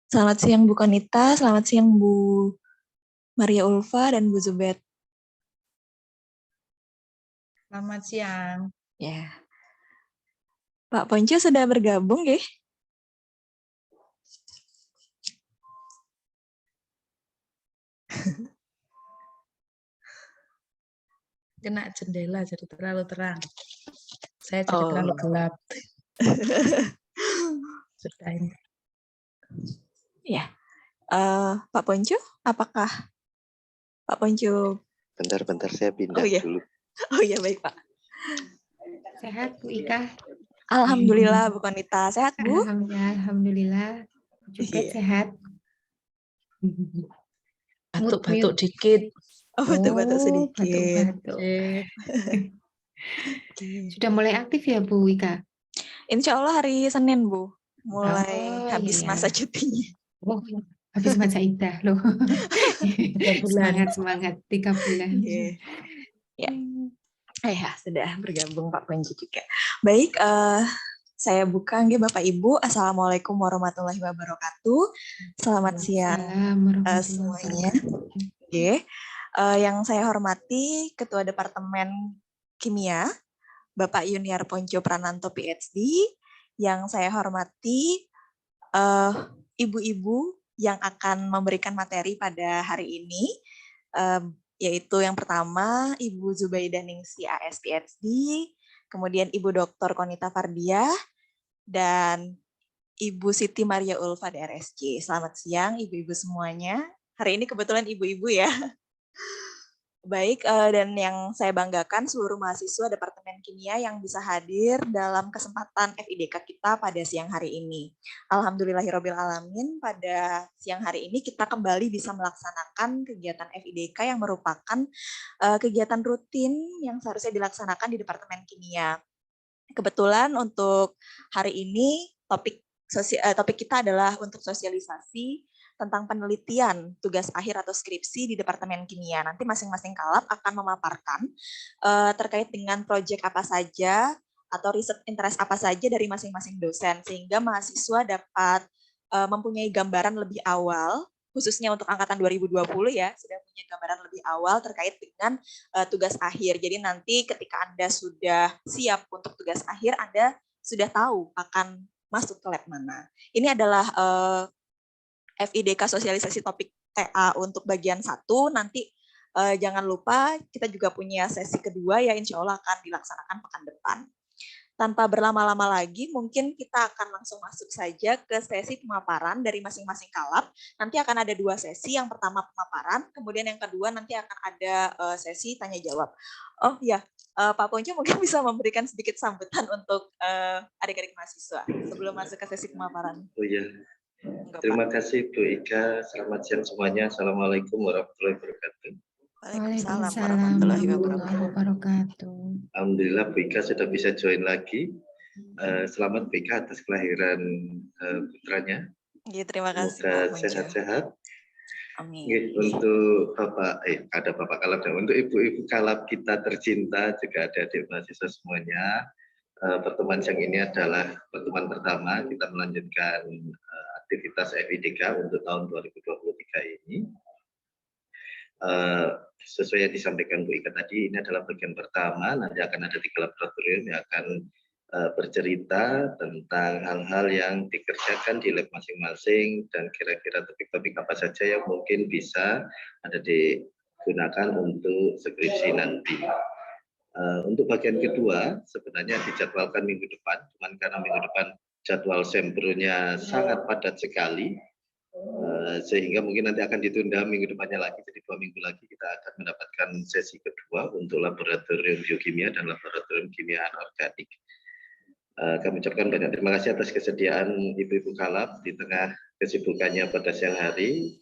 Selamat siang Bu Konita, selamat siang Bu Maria Ulfa dan Bu Zubed. Selamat siang. Ya, Pak Ponco sudah bergabung ya? Kena jendela jadi terlalu terang. Saya jadi terlalu gelap. Sudah ini. Ya, Pak Ponco, apakah Pak Ponco? Bentar, saya pindah dulu. Oh iya, baik Pak. Sehat Bu Ika? Alhamdulillah Bu Konita, sehat Bu? Alhamdulillah. Juga sehat. Batuk-batuk dikit. Oh, batuk-batuk sedikit. Batuk-batuk. Sudah mulai aktif ya Bu Ika? Insya Allah hari Senin Bu, mulai habis masa cutinya. Oh, habis masa idah loh. 3 bulan. Semangat 3 bulan. Ya, sudah bergabung Pak Ponco juga. Baik, saya buka nggih Bapak Ibu. Assalamualaikum warahmatullahi wabarakatuh. Selamat siang semuanya. Yang saya hormati Ketua Departemen Kimia Bapak Yuniar Ponco Prananto PhD. Yang saya hormati ibu-ibu yang akan memberikan materi pada hari ini, yaitu yang pertama Ibu Zubaidah Ningsi AS PhD, kemudian Ibu Dr. Konita Fardiah, dan Ibu Siti Maria Ulfa DRSC. Selamat siang ibu-ibu semuanya. Hari ini kebetulan ibu-ibu ya. Baik, dan yang saya banggakan seluruh mahasiswa Departemen Kimia yang bisa hadir dalam kesempatan FIDK kita pada siang hari ini. Alhamdulillahirrabbilalamin, pada siang hari ini kita kembali bisa melaksanakan kegiatan FIDK yang merupakan kegiatan rutin yang seharusnya dilaksanakan di Departemen Kimia. Kebetulan untuk hari ini topik kita adalah untuk sosialisasi tentang penelitian tugas akhir atau skripsi di Departemen Kimia. Nanti masing-masing kalab akan memaparkan terkait dengan proyek apa saja atau riset interest apa saja dari masing-masing dosen, sehingga mahasiswa dapat mempunyai gambaran lebih awal, khususnya untuk angkatan 2020 ya, sudah punya gambaran lebih awal terkait dengan tugas akhir. Jadi nanti ketika Anda sudah siap untuk tugas akhir, Anda sudah tahu akan masuk ke lab mana. Ini adalah FIDK sosialisasi topik TA untuk bagian 1. Nanti jangan lupa kita juga punya sesi kedua ya, insya Allah akan dilaksanakan pekan depan. Tanpa berlama-lama lagi, mungkin kita akan langsung masuk saja ke sesi pemaparan dari masing-masing kalab. Nanti akan ada 2 sesi, yang pertama pemaparan, kemudian yang kedua nanti akan ada sesi tanya jawab. Oh ya, Pak Ponco mungkin bisa memberikan sedikit sambutan untuk adik-adik mahasiswa sebelum masuk ke sesi pemaparan. Oh iya. Terima kasih Bu Ika. Selamat siang semuanya. Assalamualaikum warahmatullahi wabarakatuh. Waalaikumsalam warahmatullahi wabarakatuh. Alhamdulillah Bu Ika sudah bisa join lagi. Selamat Bu Ika atas kelahiran putranya. Ya, terima kasih. Semoga sehat-sehat. Amin. Untuk Bapak, ada Bapak Kalab dan untuk ibu-ibu Kalab kita tercinta juga ada adik mahasiswa semuanya. Pertemuan siang ini adalah pertemuan pertama kita melanjutkan aktivitas FIDK untuk tahun 2023 ini. Sesuai yang disampaikan Bu Ika tadi, ini adalah bagian pertama, nanti akan ada 3 laboratorium yang akan bercerita tentang hal-hal yang dikerjakan di lab masing-masing dan kira-kira topik-topik apa saja yang mungkin bisa ada digunakan untuk skripsi nanti. Untuk bagian kedua sebenarnya dijadwalkan minggu depan, cuman karena minggu depan jadwal sempronya sangat padat sekali, sehingga mungkin nanti akan ditunda minggu depannya lagi, jadi 2 minggu lagi kita akan mendapatkan sesi kedua untuk laboratorium biokimia dan laboratorium kimia anorganik. Kami ucapkan banyak terima kasih atas kesediaan ibu-ibu Kalab di tengah kesibukannya pada siang hari.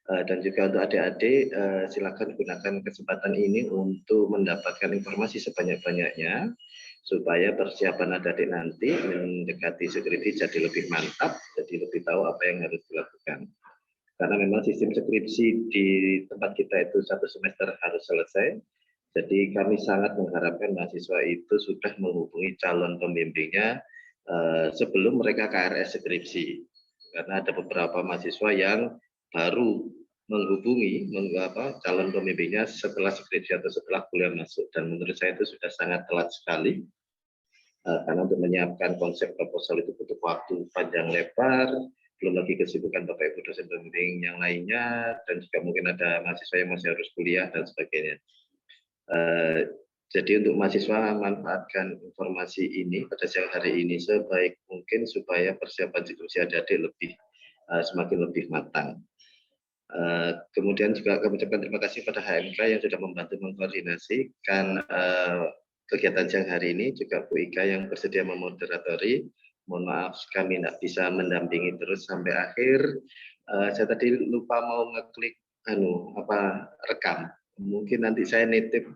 Dan juga untuk adik-adik, silakan gunakan kesempatan ini untuk mendapatkan informasi sebanyak-banyaknya supaya persiapan adik-adik nanti mendekati skripsi jadi lebih mantap, jadi lebih tahu apa yang harus dilakukan. Karena memang sistem skripsi di tempat kita itu 1 semester harus selesai, jadi kami sangat mengharapkan mahasiswa itu sudah menghubungi calon pembimbingnya sebelum mereka KRS skripsi. karena ada beberapa mahasiswa yang baru menghubungi calon pembimbingnya setelah skripsi atau setelah kuliah masuk, dan menurut saya itu sudah sangat telat sekali. Karena untuk menyiapkan konsep proposal itu butuh waktu panjang lebar, belum lagi kesibukan Bapak Ibu dosen pembimbing yang lainnya, dan juga mungkin ada mahasiswa yang masih harus kuliah dan sebagainya. Jadi untuk mahasiswa manfaatkan informasi ini pada siang hari ini sebaik mungkin supaya persiapan skripsi adik-adik semakin lebih matang. Kemudian juga kami ucapkan terima kasih pada HMK yang sudah membantu mengkoordinasikan kegiatan siang hari ini, juga Bu Ika yang bersedia memoderatori. Mohon maaf kami tidak bisa mendampingi terus sampai akhir. Saya tadi lupa mau ngeklik rekam. Mungkin nanti saya nitip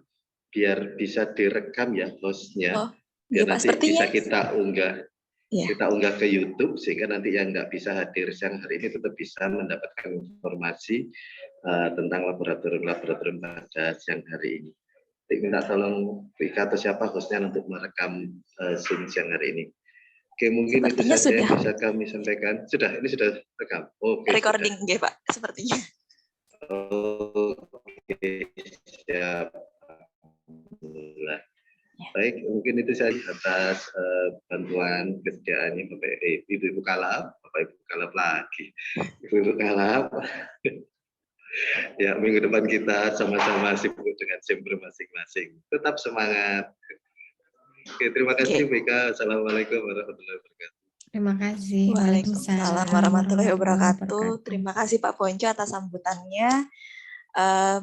biar bisa direkam ya hostnya. Biar nanti bisa kita unggah. Kita unggah ke YouTube sehingga nanti yang nggak bisa hadir siang hari ini tetap bisa mendapatkan informasi tentang laboratorium pada siang hari ini. Minta tolong Bu Ika atau siapa hostnya untuk merekam Zoom siang hari ini. Oke, mungkin sepertinya itu saja yang bisa kami sampaikan. Ini sudah rekam. Oke, recording ya Pak, sepertinya. Oke, siap. Alhamdulillah. Baik, mungkin itu saja atas bantuan kesediaannya Ibu-Ibu Kalap, Bapak Ibu Kalap lagi. Ibu-Ibu Kalap. Ya, minggu depan kita sama-sama sibuk dengan sumber masing-masing. Tetap semangat. Oke, terima kasih Bu Ika. Assalamualaikum warahmatullahi wabarakatuh. Terima kasih. Waalaikumsalam warahmatullahi wabarakatuh. Terima kasih Pak Ponco atas sambutannya.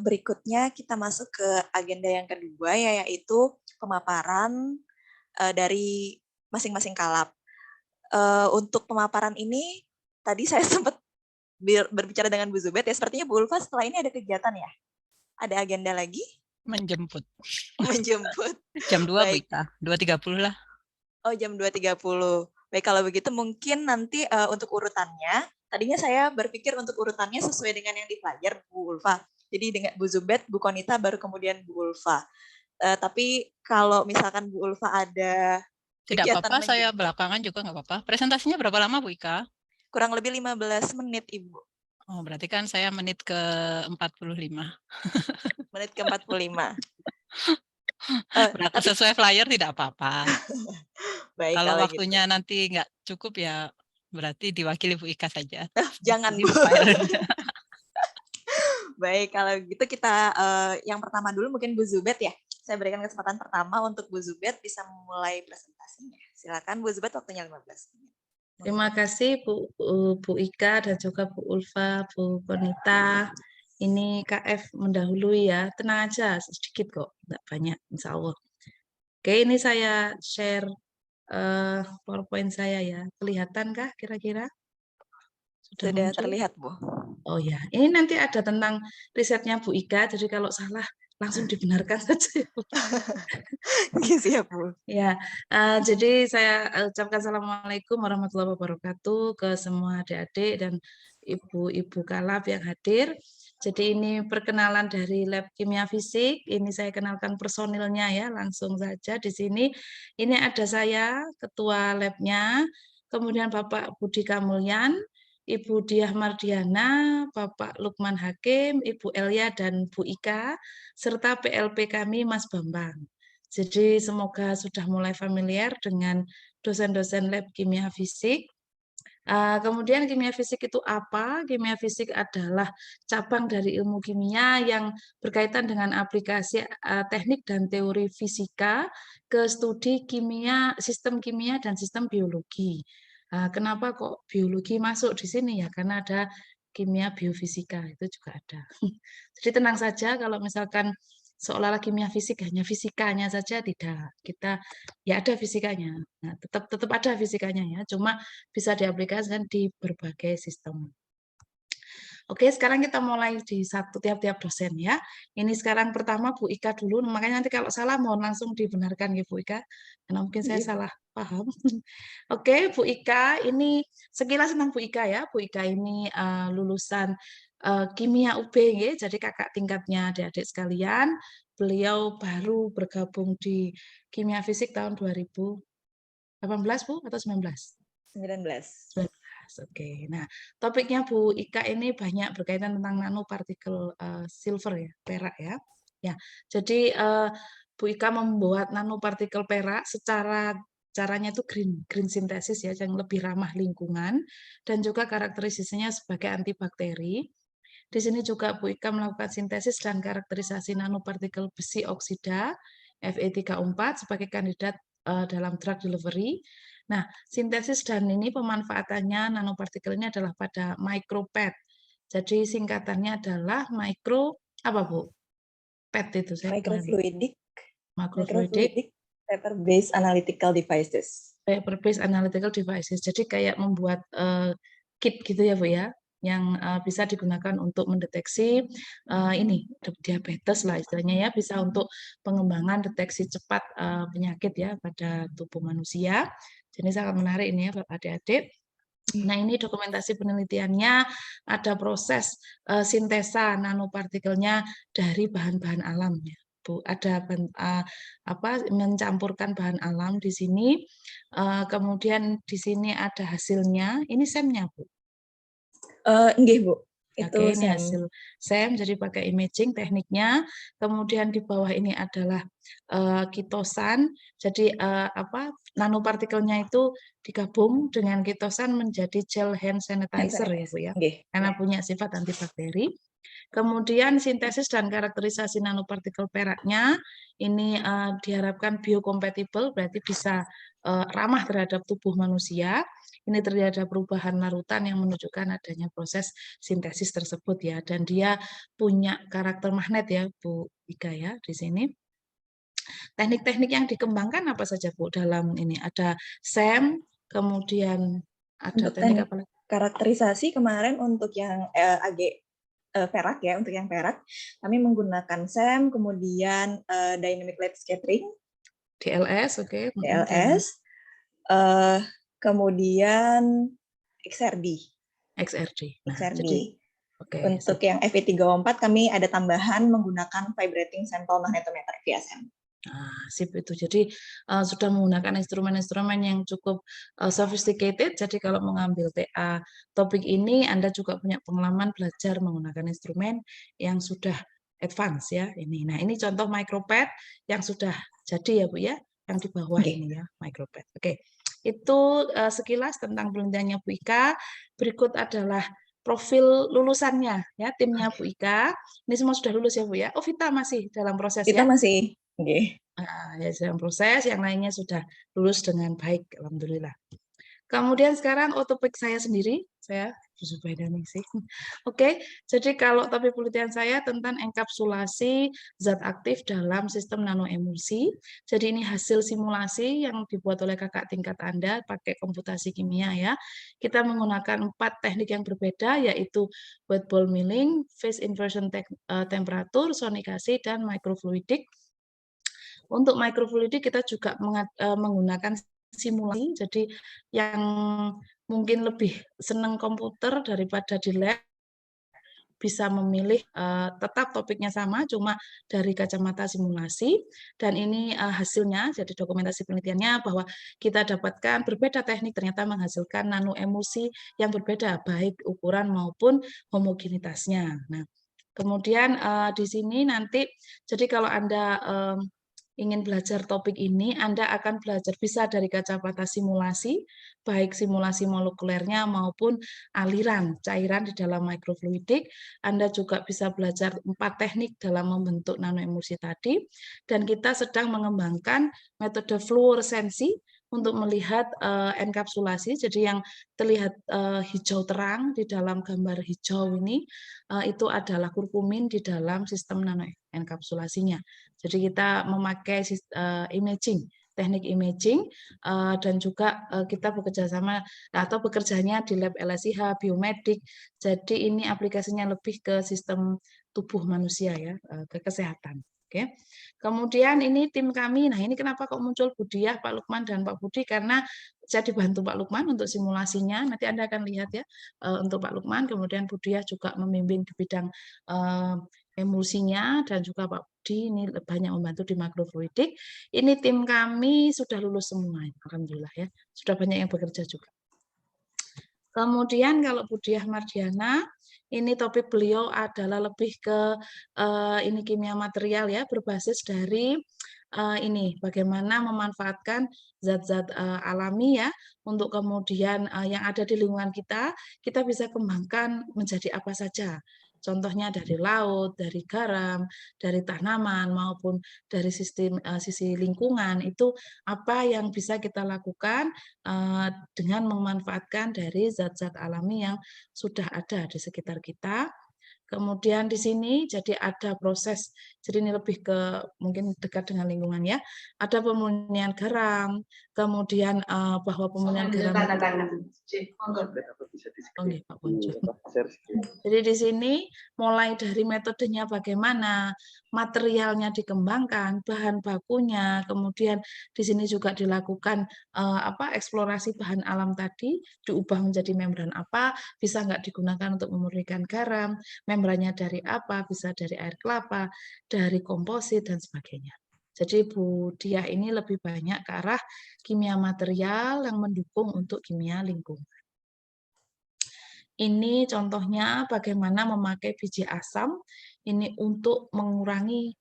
Berikutnya kita masuk ke agenda yang kedua, yaitu pemaparan dari masing-masing kalap. Untuk pemaparan ini, tadi saya sempat berbicara dengan Bu Zubed ya, sepertinya Bu Ulfa setelah ini ada kegiatan ya? Ada agenda lagi? Menjemput. Menjemput. Jam 2 Bu Ika, 2.30 lah. Oh, jam 2.30. Baik, kalau begitu mungkin nanti untuk urutannya, tadinya saya berpikir untuk urutannya sesuai dengan yang di flyer Bu Ulfa. Jadi dengan Bu Zubed, Bu Konita, baru kemudian Bu Ulfa. Tapi kalau misalkan Bu Ulfa ada tidak apa-apa, saya belakangan juga nggak apa-apa. Presentasinya berapa lama Bu Ika? Kurang lebih 15 menit Ibu. Oh, berarti kan saya menit ke 45. Menit ke 45. Tapi sesuai flyer tidak apa-apa. Baik, kalau waktunya gitu nanti nggak cukup ya berarti diwakili Bu Ika saja. Jangan Bu. Baik, kalau gitu kita yang pertama dulu mungkin Bu Zubed ya. Saya berikan kesempatan pertama untuk Bu Zubed bisa mulai presentasinya. Silakan Bu Zubed, waktunya 15 menit. Terima kasih Bu Ika dan juga Bu Ulfa, Bu Konita. Ini KF mendahului ya, tenang aja, sedikit kok, nggak banyak, insya Allah. Oke, ini saya share PowerPoint saya ya. Kelihatankah kira-kira? Sudah terlihat, Bu. Oh ya, ini nanti ada tentang risetnya Bu Ika, jadi kalau salah langsung dibenarkan saja. Siap, Bu. Ya, jadi saya ucapkan assalamualaikum warahmatullahi wabarakatuh ke semua adik-adik dan ibu-ibu kalap yang hadir. Jadi ini perkenalan dari lab kimia fisik. Ini saya kenalkan personilnya ya, langsung saja di sini. Ini ada saya, ketua labnya, kemudian Bapak Budi Kamulyan, Ibu Diah Mardiana, Bapak Lukman Hakim, Ibu Elia dan Bu Ika, serta PLP kami Mas Bambang. Jadi semoga sudah mulai familiar dengan dosen-dosen lab kimia fisik. Kemudian kimia fisik itu apa? Kimia fisik adalah cabang dari ilmu kimia yang berkaitan dengan aplikasi teknik dan teori fisika ke studi kimia, sistem kimia dan sistem biologi. Kenapa kok biologi masuk di sini ya? Karena ada kimia biofisika, itu juga ada. Jadi tenang saja kalau misalkan seolah-olah kimia fisik hanya fisikanya saja, tidak. Kita ya ada fisikanya. Nah, tetap ada fisikanya ya, cuma bisa diaplikasikan di berbagai sistem. Oke, sekarang kita mulai di tiap-tiap dosen ya. Ini sekarang pertama Bu Ika dulu, makanya nanti kalau salah mohon langsung dibenarkan ya Bu Ika, karena mungkin saya salah paham. Oke, Bu Ika, ini sekilas tentang Bu Ika ya. Bu Ika ini lulusan kimia UB ya, jadi kakak tingkatnya adik-adik sekalian. Beliau baru bergabung di kimia fisik tahun 2018 Bu atau 19? 19. Oke. Nah, topiknya Bu Ika ini banyak berkaitan tentang nanopartikel silver ya, perak ya. Ya, jadi Bu Ika membuat nanopartikel perak secara caranya itu green sintesis ya, yang lebih ramah lingkungan dan juga karakterisasinya sebagai antibakteri. Di sini juga Bu Ika melakukan sintesis dan karakterisasi nanopartikel besi oksida Fe3O4 sebagai kandidat dalam drug delivery. Nah, sintesis dan ini pemanfaatannya nanopartikel ini adalah pada micropad. Jadi singkatannya adalah micro apa Bu? PET itu saya Microfluidic Microfluidic paper-based analytical devices. paper-based analytical devices. Jadi kayak membuat kit gitu ya Bu ya, yang bisa digunakan untuk mendeteksi ini diabetes lah istilahnya ya, bisa untuk pengembangan deteksi cepat penyakit ya pada tubuh manusia. Jadi sangat menarik ini ya adik-adik. Nah, ini dokumentasi penelitiannya, ada proses sintesa nanopartikelnya dari bahan-bahan alam ya, Bu. Ada mencampurkan bahan alam di sini. Kemudian di sini ada hasilnya. Ini SEM-nya, Bu. Nggih, Bu. Itu Oke, ini SEM. hasil SEM, jadi pakai imaging tekniknya. Kemudian di bawah ini adalah kitosan. Jadi nanopartikelnya itu digabung dengan kitosan menjadi gel hand sanitizer ya Bu ya, Nggih. karena punya sifat antibakteri. Kemudian sintesis dan karakterisasi nanopartikel peraknya ini diharapkan biokompatibel, berarti bisa ramah terhadap tubuh manusia. Ini terjadi perubahan larutan yang menunjukkan adanya proses sintesis tersebut ya, dan dia punya karakter magnet ya Bu Ika ya di sini. Teknik-teknik yang dikembangkan apa saja Bu dalam ini? Ada SEM, kemudian ada Untuk teknik apa lagi? karakterisasi kemarin untuk yang perak ya, untuk yang perak kami menggunakan SEM, kemudian dynamic light scattering, DLS, oke. DLS, kemudian XRD. XRD. Nah, XRD. jadi oke. Untuk yang Fe3O4 kami ada tambahan menggunakan vibrating sample magnetometer VSM. Nah, sip itu. Jadi sudah menggunakan instrumen-instrumen yang cukup sophisticated. Jadi kalau mengambil TA topik ini, Anda juga punya pengalaman belajar menggunakan instrumen yang sudah advance ya. Ini. Nah, ini contoh micropad yang sudah jadi ya Bu ya, yang di bawah ini ya, micropad. Oke. Itu sekilas tentang penelitiannya Bu Ika. Berikut adalah profil lulusannya ya, timnya Bu Ika. Ini semua sudah lulus ya Bu ya. Oh, Vita masih dalam proses Kita ya. masih Ya dalam proses, yang lainnya sudah lulus dengan baik, alhamdulillah. Kemudian sekarang topik saya sendiri, saya sih. Oke, jadi kalau topik penelitian saya tentang enkapsulasi zat aktif dalam sistem nanoemulsi. Jadi ini hasil simulasi yang dibuat oleh kakak tingkat Anda pakai komputasi kimia ya. Kita menggunakan 4 teknik yang berbeda, yaitu wet ball milling, phase inversion temperatur, sonikasi, dan microfluidic. Untuk microfluidic kita juga menggunakan simulasi, jadi yang mungkin lebih senang komputer daripada di lab bisa memilih tetap topiknya sama, cuma dari kacamata simulasi, dan ini hasilnya, jadi dokumentasi penelitiannya bahwa kita dapatkan berbeda teknik ternyata menghasilkan nanoemulsi yang berbeda, baik ukuran maupun homogenitasnya. Nah, kemudian di sini nanti, jadi kalau Anda ingin belajar topik ini, Anda akan belajar bisa dari kacamata simulasi, baik simulasi molekulernya maupun aliran cairan di dalam microfluidic. Anda juga bisa belajar 4 teknik dalam membentuk nanoemulsi tadi, dan kita sedang mengembangkan metode fluoresensi untuk melihat enkapsulasi. Jadi yang terlihat hijau terang di dalam gambar hijau ini itu adalah kurkumin di dalam sistem nanoenkapsulasinya. Jadi kita memakai imaging, teknik imaging, dan juga kita bekerja sama atau bekerjanya di lab LSIH, biomedik. Jadi ini aplikasinya lebih ke sistem tubuh manusia ya, ke kesehatan. Oke. Kemudian ini tim kami. Nah, ini kenapa kok muncul Bu Diah, Pak Lukman, dan Pak Budi, karena saya dibantu Pak Lukman untuk simulasinya. Nanti Anda akan lihat ya untuk Pak Lukman. Kemudian Bu Diah juga membimbing di bidang emulsinya, dan juga Pak Budi ini banyak membantu di makrofluidik. Ini tim kami sudah lulus semua, alhamdulillah ya. Sudah banyak yang bekerja juga. Kemudian kalau Bu Diah Mardiana, ini topik beliau adalah lebih ke ini kimia material ya, berbasis dari ini bagaimana memanfaatkan zat-zat alami ya untuk kemudian yang ada di lingkungan kita bisa kembangkan menjadi apa saja. Contohnya dari laut, dari garam, dari tanaman maupun dari sisi lingkungan itu apa yang bisa kita lakukan dengan memanfaatkan dari zat-zat alami yang sudah ada di sekitar kita. Kemudian di sini jadi ada proses, jadi ini lebih ke mungkin dekat dengan lingkungan ya. Ada pemurnian garam, kemudian bahwa pemurnian garam Pak Punco. Jadi di sini mulai dari metodenya bagaimana, materialnya dikembangkan, bahan bakunya, kemudian di sini juga dilakukan eksplorasi bahan alam tadi, diubah menjadi membran apa, bisa nggak digunakan untuk memurnikan garam, membrannya dari apa, bisa dari air kelapa, dari komposit dan sebagainya. Jadi Bu Diah ini lebih banyak ke arah kimia material yang mendukung untuk kimia lingkungan. Ini contohnya bagaimana memakai biji asam ini untuk mengurangi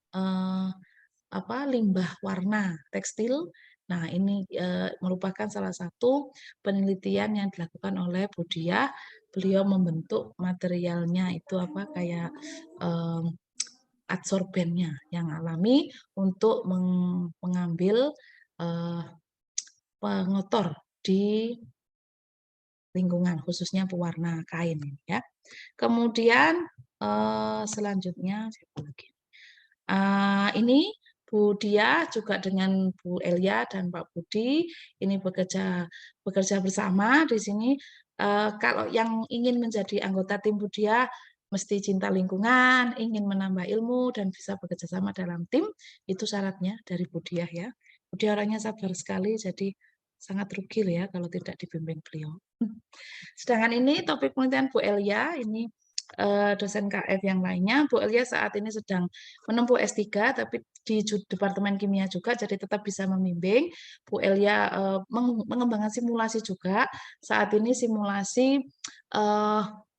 limbah warna tekstil. Nah, ini merupakan salah satu penelitian yang dilakukan oleh Bu Diah. Beliau membentuk materialnya itu kayak adsorbennya yang alami untuk mengambil pengotor di lingkungan, khususnya pewarna kain ya. Kemudian selanjutnya siapa lagi? Ini Bu Diah juga dengan Bu Elia dan Pak Budi ini bekerja bersama di sini. Kalau yang ingin menjadi anggota tim Bu Diah mesti cinta lingkungan, ingin menambah ilmu dan bisa bekerja sama dalam tim, itu syaratnya dari Bu Diah ya. Bu Diah orangnya sabar sekali, jadi sangat rugi ya kalau tidak dibimbing beliau. Sedangkan ini topik penelitian Bu Elia, ini dosen KF yang lainnya. Bu Elia saat ini sedang menempuh S3, tapi di Departemen Kimia juga, jadi tetap bisa membimbing. Bu Elia mengembangkan simulasi juga. Saat ini simulasi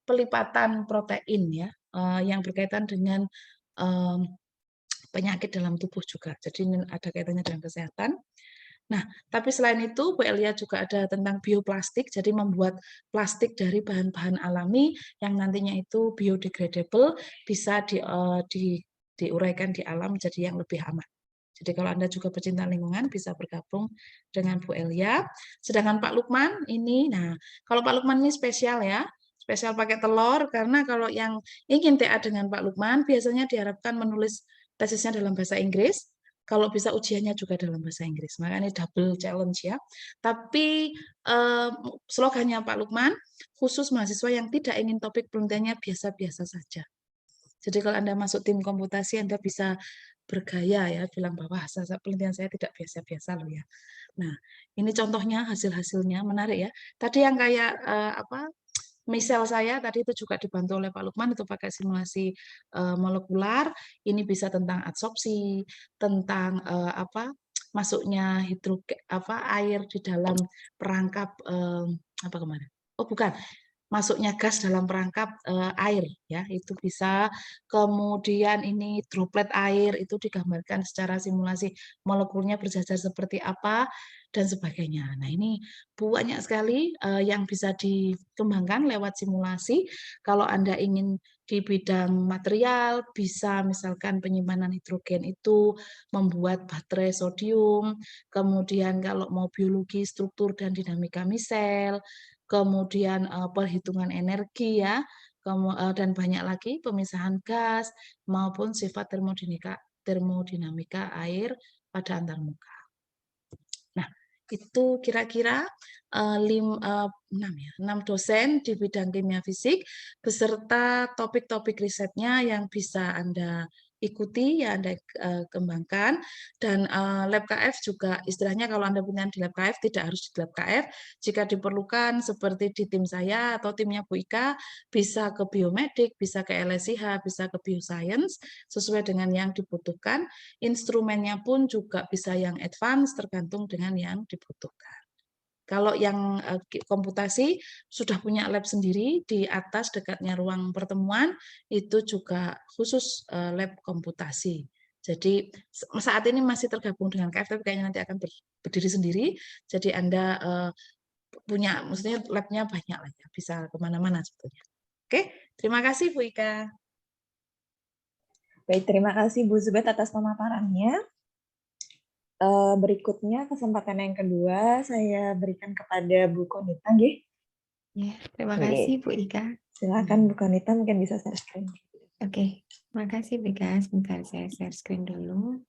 pelipatan protein ya, yang berkaitan dengan penyakit dalam tubuh juga. Jadi ini ada kaitannya dengan kesehatan. Nah, tapi selain itu Bu Elia juga ada tentang bioplastik, jadi membuat plastik dari bahan-bahan alami yang nantinya itu biodegradable, bisa diuraikan di alam jadi yang lebih aman. Jadi kalau Anda juga pecinta lingkungan bisa bergabung dengan Bu Elia. Sedangkan Pak Lukman ini, nah kalau Pak Lukman ini spesial ya, spesial pakai telur karena kalau yang ingin TA dengan Pak Lukman biasanya diharapkan menulis tesisnya dalam bahasa Inggris. Kalau bisa ujiannya juga dalam bahasa Inggris, makanya double challenge ya. Tapi slogannya Pak Lukman, khusus mahasiswa yang tidak ingin topik penelitiannya biasa-biasa saja. Jadi kalau Anda masuk tim komputasi, Anda bisa bergaya ya, bilang bahwa penelitian saya tidak biasa-biasa loh ya. Nah, ini contohnya hasil-hasilnya menarik ya. Tadi yang kayak misal saya tadi itu juga dibantu oleh Pak Lukman itu pakai simulasi molekular. Ini bisa tentang adsorpsi, tentang masuknya air di dalam perangkap masuknya gas dalam perangkap air ya, itu bisa. Kemudian ini droplet air itu digambarkan secara simulasi molekulnya berjajar seperti apa dan sebagainya. Nah, ini banyak sekali yang bisa dikembangkan lewat simulasi. Kalau Anda ingin di bidang material, bisa misalkan penyimpanan hidrogen itu membuat baterai sodium, kemudian kalau mau biologi struktur dan dinamika misel, kemudian perhitungan energi ya, dan banyak lagi pemisahan gas maupun sifat termodinamika air pada antarmuka. Nah, itu kira-kira 6 dosen di bidang kimia fisik beserta topik-topik risetnya yang bisa Anda ikuti, ya Anda kembangkan. Dan lab KF juga istilahnya kalau Anda punya di lab KF tidak harus di lab KF. Jika diperlukan seperti di tim saya atau timnya Bu Ika, bisa ke biomedik, bisa ke LSIH, bisa ke bioscience sesuai dengan yang dibutuhkan. Instrumennya pun juga bisa yang advance tergantung dengan yang dibutuhkan. Kalau yang komputasi sudah punya lab sendiri di atas dekatnya ruang pertemuan, itu juga khusus lab komputasi. Jadi saat ini masih tergabung dengan KF, tapi kayaknya nanti akan berdiri sendiri. Jadi Anda punya, maksudnya labnya banyak lah ya, bisa kemana-mana sebetulnya. Oke, terima kasih Bu Ika. Baik, terima kasih Bu Zubet atas pemaparannya. Berikutnya kesempatan yang kedua saya berikan kepada Bu Konita, nggih. Ya, terima Oke. kasih Bu Ika. Silakan Bu Konita, mungkin bisa share screen. Oke, terima kasih Bu Ika. Sebentar saya share screen dulu.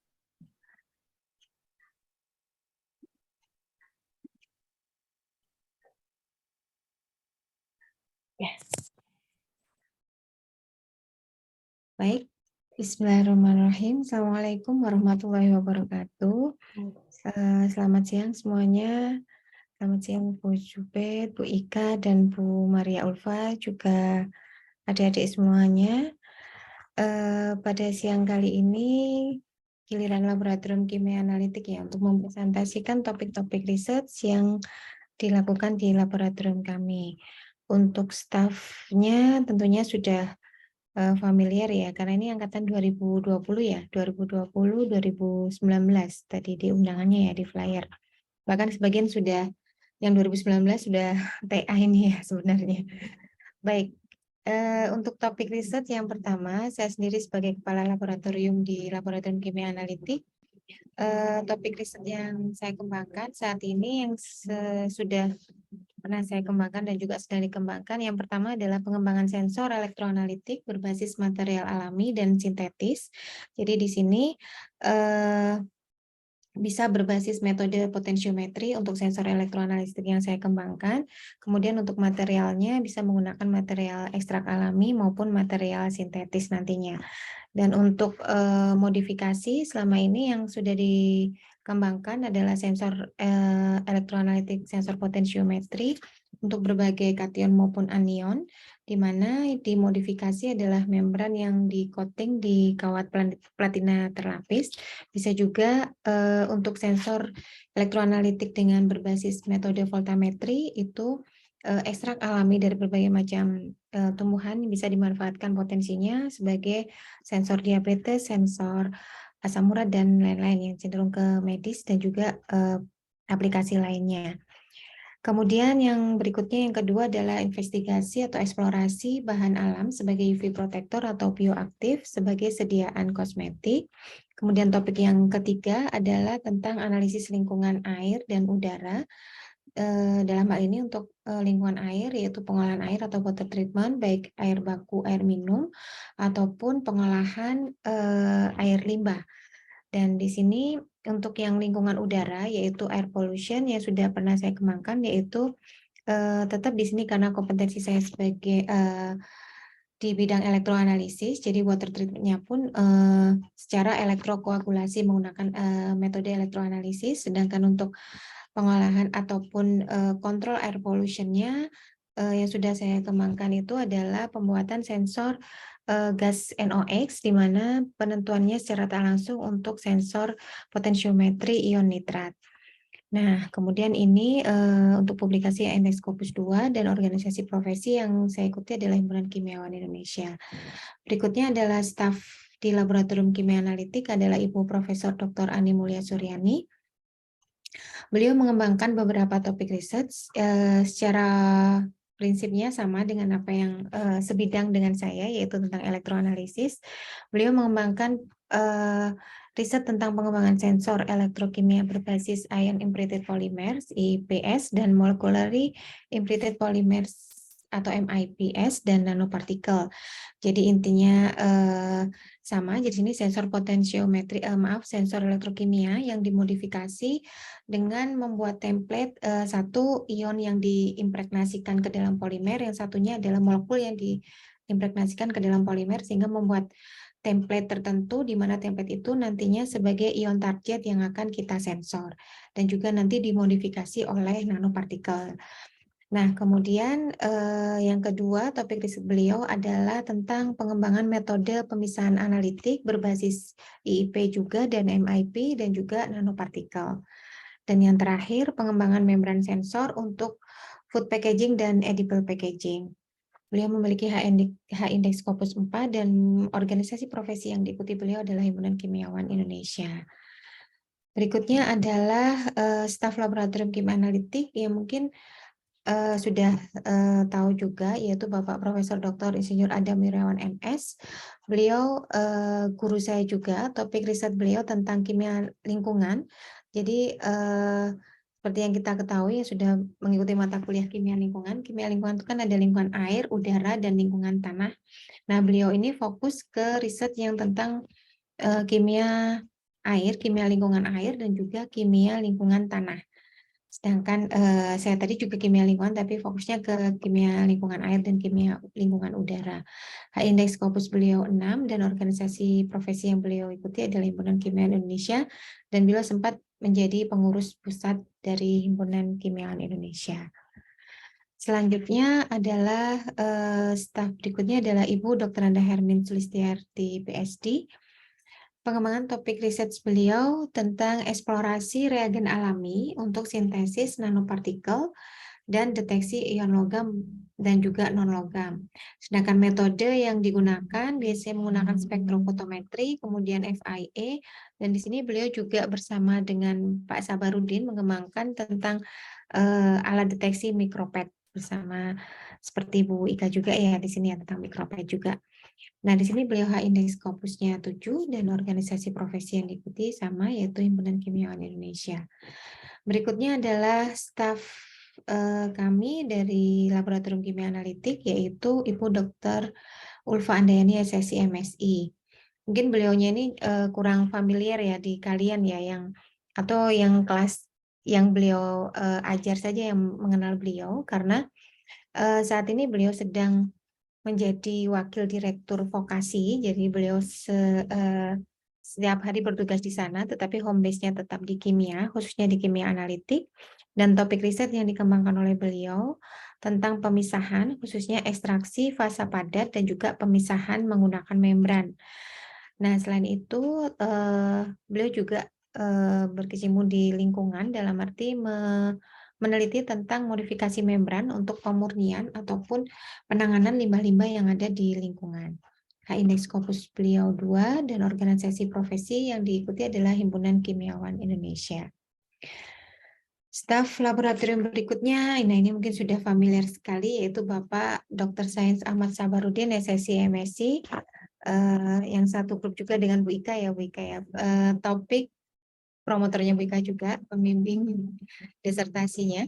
Yes. Baik, Bismillahirrahmanirrahim. Assalamualaikum warahmatullahi wabarakatuh. Selamat siang semuanya. Selamat siang Bu Zubed, Bu Ika, dan Bu Maria Ulfa, juga adik-adik semuanya. Pada siang kali ini, giliran Laboratorium Kimia Analitik ya, untuk mempresentasikan topik-topik riset yang dilakukan di laboratorium kami. Untuk stafnya tentunya sudah familiar ya, karena ini angkatan 2020 ya, 2020-2019 tadi di undangannya ya, di flyer. Bahkan sebagian sudah, yang 2019 sudah TA ini ya sebenarnya. Baik, untuk topik riset yang pertama, saya sendiri sebagai Kepala Laboratorium di Laboratorium Kimia Analitik, topik riset yang saya kembangkan saat ini yang sudah pernah saya kembangkan dan juga sedang dikembangkan. Yang pertama adalah pengembangan sensor elektroanalitik berbasis material alami dan sintetis. Jadi di sini bisa berbasis metode potensiometri untuk sensor elektroanalitik yang saya kembangkan. Kemudian untuk materialnya bisa menggunakan material ekstrak alami maupun material sintetis nantinya. Dan untuk modifikasi selama ini yang sudah dikembangkan adalah sensor elektroanalitik, sensor potensiometri untuk berbagai kation maupun anion, di mana dimodifikasi adalah membran yang di-coating di kawat platina terlapis. Bisa juga untuk sensor elektroanalitik dengan berbasis metode voltametri itu ekstrak alami dari berbagai macam tumbuhan bisa dimanfaatkan potensinya sebagai sensor diabetes, sensor asam urat, dan lain-lain yang cenderung ke medis dan juga aplikasi lainnya. Kemudian yang berikutnya yang kedua adalah investigasi atau eksplorasi bahan alam sebagai UV protector atau bioaktif sebagai sediaan kosmetik. Kemudian topik yang ketiga adalah tentang analisis lingkungan air dan udara. Dalam hal ini untuk lingkungan air yaitu pengolahan air atau water treatment, baik air baku, air minum, ataupun pengolahan air limbah. Dan di sini untuk yang lingkungan udara yaitu air pollution yang sudah pernah saya kembangkan, yaitu tetap di sini karena kompetensi saya sebagai di bidang elektroanalisis, jadi water treatment-nya pun secara elektrokoagulasi menggunakan metode elektroanalisis, sedangkan untuk pengolahan ataupun kontrol air pollution-nya yang sudah saya kembangkan itu adalah pembuatan sensor gas NOx, di mana penentuannya secara tak langsung untuk sensor potensiometri ion nitrat. Nah, kemudian ini untuk publikasi NX Scopus 2 dan organisasi profesi yang saya ikuti adalah Himpunan Kimiawan Indonesia. Berikutnya adalah staf di Laboratorium Kimia Analitik adalah Ibu Profesor Dr. Ani Mulya Suryani. Beliau mengembangkan beberapa topik riset secara prinsipnya sama dengan apa yang sebidang dengan saya, yaitu tentang elektroanalisis. Beliau mengembangkan riset tentang pengembangan sensor elektrokimia berbasis ion imprinted polymers (IPS) dan molecularly imprinted polymers atau MIPS dan nanopartikel. Jadi intinya sama. Jadi sini sensor potensiometri, sensor elektrokimia yang dimodifikasi dengan membuat template satu ion yang diimpregnasikan ke dalam polimer, yang satunya adalah molekul yang diimpregnasikan ke dalam polimer sehingga membuat template tertentu, di mana template itu nantinya sebagai ion target yang akan kita sensor dan juga nanti dimodifikasi oleh nanopartikel. Nah, kemudian yang kedua topik riset beliau adalah tentang pengembangan metode pemisahan analitik berbasis IIP juga dan MIP dan juga nanopartikel. Dan yang terakhir, pengembangan membran sensor untuk food packaging dan edible packaging. Beliau memiliki H-Index Scopus 4 dan organisasi profesi yang diikuti beliau adalah Himpunan Kimiawan Indonesia. Berikutnya adalah staf laboratorium kimia analitik yang mungkin sudah tahu juga, yaitu Bapak Profesor Dr. Insinyur Adam Wirawan MS. Beliau guru saya juga, topik riset beliau tentang kimia lingkungan. Jadi seperti yang kita ketahui, sudah mengikuti mata kuliah kimia lingkungan itu kan ada lingkungan air, udara, dan lingkungan tanah. Nah, beliau ini fokus ke riset yang tentang kimia air, kimia lingkungan air, dan juga kimia lingkungan tanah. Sedangkan saya tadi juga kimia lingkungan, tapi fokusnya ke kimia lingkungan air dan kimia lingkungan udara. H-Index Scopus beliau 6, dan organisasi profesi yang beliau ikuti adalah Himpunan Kimia Indonesia, dan beliau sempat menjadi pengurus pusat dari Himpunan Kimia Indonesia. Selanjutnya adalah staf berikutnya adalah Ibu Dr. Anda Hermin Sulistiarti, PSD. Pengembangan topik riset beliau tentang eksplorasi reagen alami untuk sintesis nanopartikel dan deteksi ion logam dan juga non-logam. Sedangkan metode yang digunakan biasanya menggunakan spektrofotometri, kemudian FIA, dan di sini beliau juga bersama dengan Pak Sabarudin mengembangkan tentang alat deteksi mikropet bersama seperti Bu Ika juga ya di sini ya tentang mikropet juga. Nah, di sini beliau H-Index Scopusnya 7 dan organisasi profesi yang diikuti sama yaitu Himpunan Kimiawan Indonesia. Berikutnya adalah staf kami dari Laboratorium Kimia Analitik yaitu Ibu Dr. Ulfa Andayani SSI MSI. Mungkin beliaunya ini kurang familiar ya di kalian ya atau yang kelas yang beliau ajar saja yang mengenal beliau karena saat ini beliau sedang menjadi wakil direktur vokasi, jadi beliau setiap hari bertugas di sana, tetapi home base-nya tetap di kimia, khususnya di kimia analitik, dan topik riset yang dikembangkan oleh beliau tentang pemisahan, khususnya ekstraksi, fasa padat, dan juga pemisahan menggunakan membran. Nah, selain itu, beliau juga berkecimpung di lingkungan dalam arti meneliti tentang modifikasi membran untuk pemurnian ataupun penanganan limbah-limbah yang ada di lingkungan. H-Index Scopus beliau 2 dan organisasi profesi yang diikuti adalah Himpunan Kimiawan Indonesia. Staf laboratorium berikutnya, ini mungkin sudah familiar sekali, yaitu Bapak Dr. Sains Ahmad Sabarudin, SSI MSI, yang satu grup juga dengan Bu Ika ya, Bu Ika ya. Topik promotornya Bu Ika juga, pembimbing disertasinya.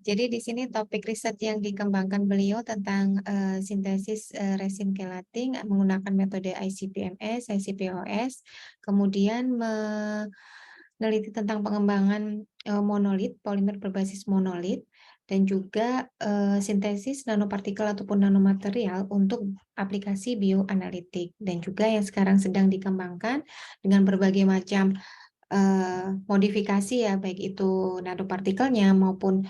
Jadi di sini topik riset yang dikembangkan beliau tentang sintesis resin kelating menggunakan metode ICP-MS, ICP-OS, kemudian meneliti tentang pengembangan monolit, polimer berbasis monolit, dan juga sintesis nanopartikel ataupun nanomaterial untuk aplikasi bioanalitik, dan juga yang sekarang sedang dikembangkan dengan berbagai macam modifikasi ya, baik itu nanopartikelnya maupun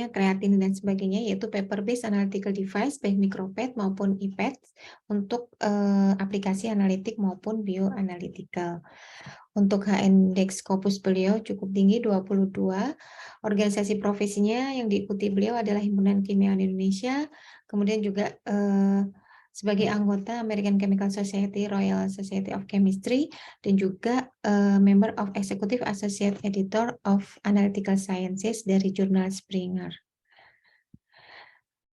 kreatin dan sebagainya, yaitu paper based analytical device baik mikropet maupun IPET untuk aplikasi analitik maupun bioanalytical. Untuk H-Index Scopus beliau cukup tinggi 22. Organisasi profesinya yang diikuti beliau adalah Himpunan Kimia Indonesia, kemudian juga sebagai anggota American Chemical Society, Royal Society of Chemistry, dan juga member of Executive Associate Editor of Analytical Sciences dari jurnal Springer.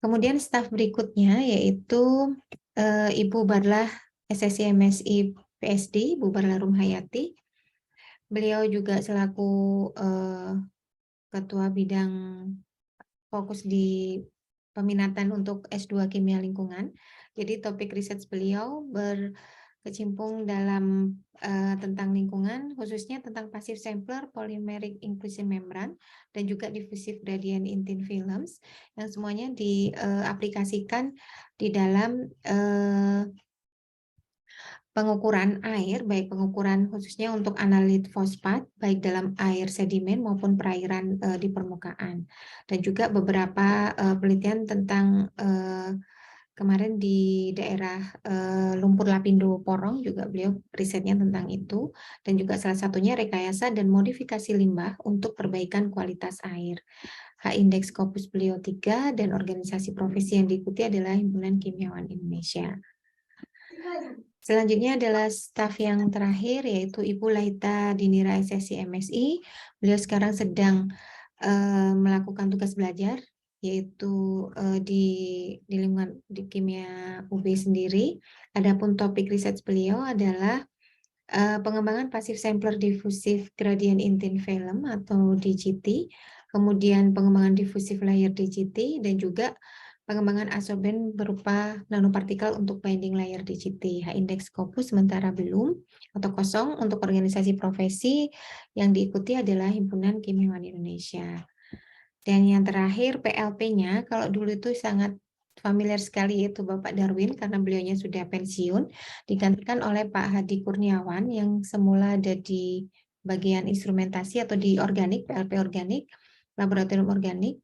Kemudian staf berikutnya yaitu Ibu Barlah SSI MSI PSD, Bu Barlah Rumhayati. Beliau juga selaku Ketua Bidang fokus di peminatan untuk S2 Kimia Lingkungan. Jadi topik riset beliau berkecimpung dalam tentang lingkungan, khususnya tentang passive sampler, polymeric inclusion membran, dan juga diffusive gradient in thin films, yang semuanya diaplikasikan di dalam pengukuran air, baik pengukuran khususnya untuk analit fosfat, baik dalam air sedimen maupun perairan di permukaan. Dan juga beberapa penelitian tentang Kemarin di daerah Lumpur Lapindo Porong juga beliau risetnya tentang itu, dan juga salah satunya rekayasa dan modifikasi limbah untuk perbaikan kualitas air. H-index Scopus beliau 3 dan organisasi profesi yang diikuti adalah Himpunan Kimiawan Indonesia. Selanjutnya adalah staf yang terakhir, yaitu Ibu Laita Dinira SSI MSI. Beliau sekarang sedang melakukan tugas belajar, yaitu di lingkungan di kimia UB sendiri. Adapun topik riset beliau adalah pengembangan pasif sampler diffusive gradient in thin film atau DGT, kemudian pengembangan diffusive layer DGT, dan juga pengembangan adsorben berupa nanopartikel untuk binding layer DGT. H-index Scopus sementara belum atau kosong. Untuk organisasi profesi yang diikuti adalah Himpunan Kimiawan Indonesia. Dan yang terakhir PLP-nya, kalau dulu itu sangat familiar sekali, yaitu Bapak Darwin, karena beliaunya sudah pensiun, digantikan oleh Pak Hadi Kurniawan yang semula ada di bagian instrumentasi atau di organik, PLP organik, laboratorium organik.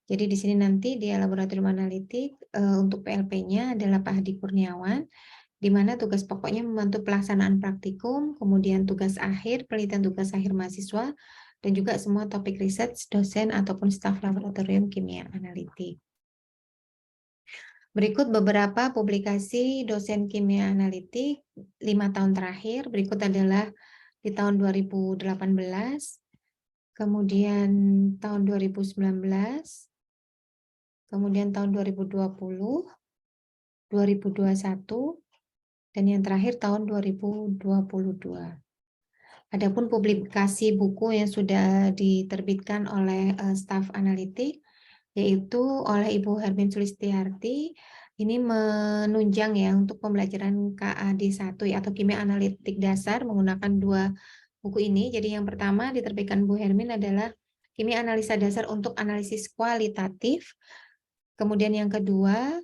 Jadi di sini nanti dia laboratorium analitik, untuk PLP-nya adalah Pak Hadi Kurniawan, di mana tugas pokoknya membantu pelaksanaan praktikum, kemudian tugas akhir, penelitian tugas akhir mahasiswa, dan juga semua topik riset dosen ataupun staf laboratorium kimia analitik. Berikut beberapa publikasi dosen kimia analitik 5 tahun terakhir. Berikut adalah di tahun 2018, kemudian tahun 2019, kemudian tahun 2020, 2021, dan yang terakhir tahun 2022. Adapun publikasi buku yang sudah diterbitkan oleh staf analitik, yaitu oleh Ibu Hermin Sulistiarti, ini menunjang ya untuk pembelajaran KAD1 ya, atau Kimia Analitik Dasar menggunakan 2 buku ini. Jadi yang pertama diterbitkan Bu Hermin adalah Kimia Analisa Dasar untuk Analisis Kualitatif. Kemudian yang kedua,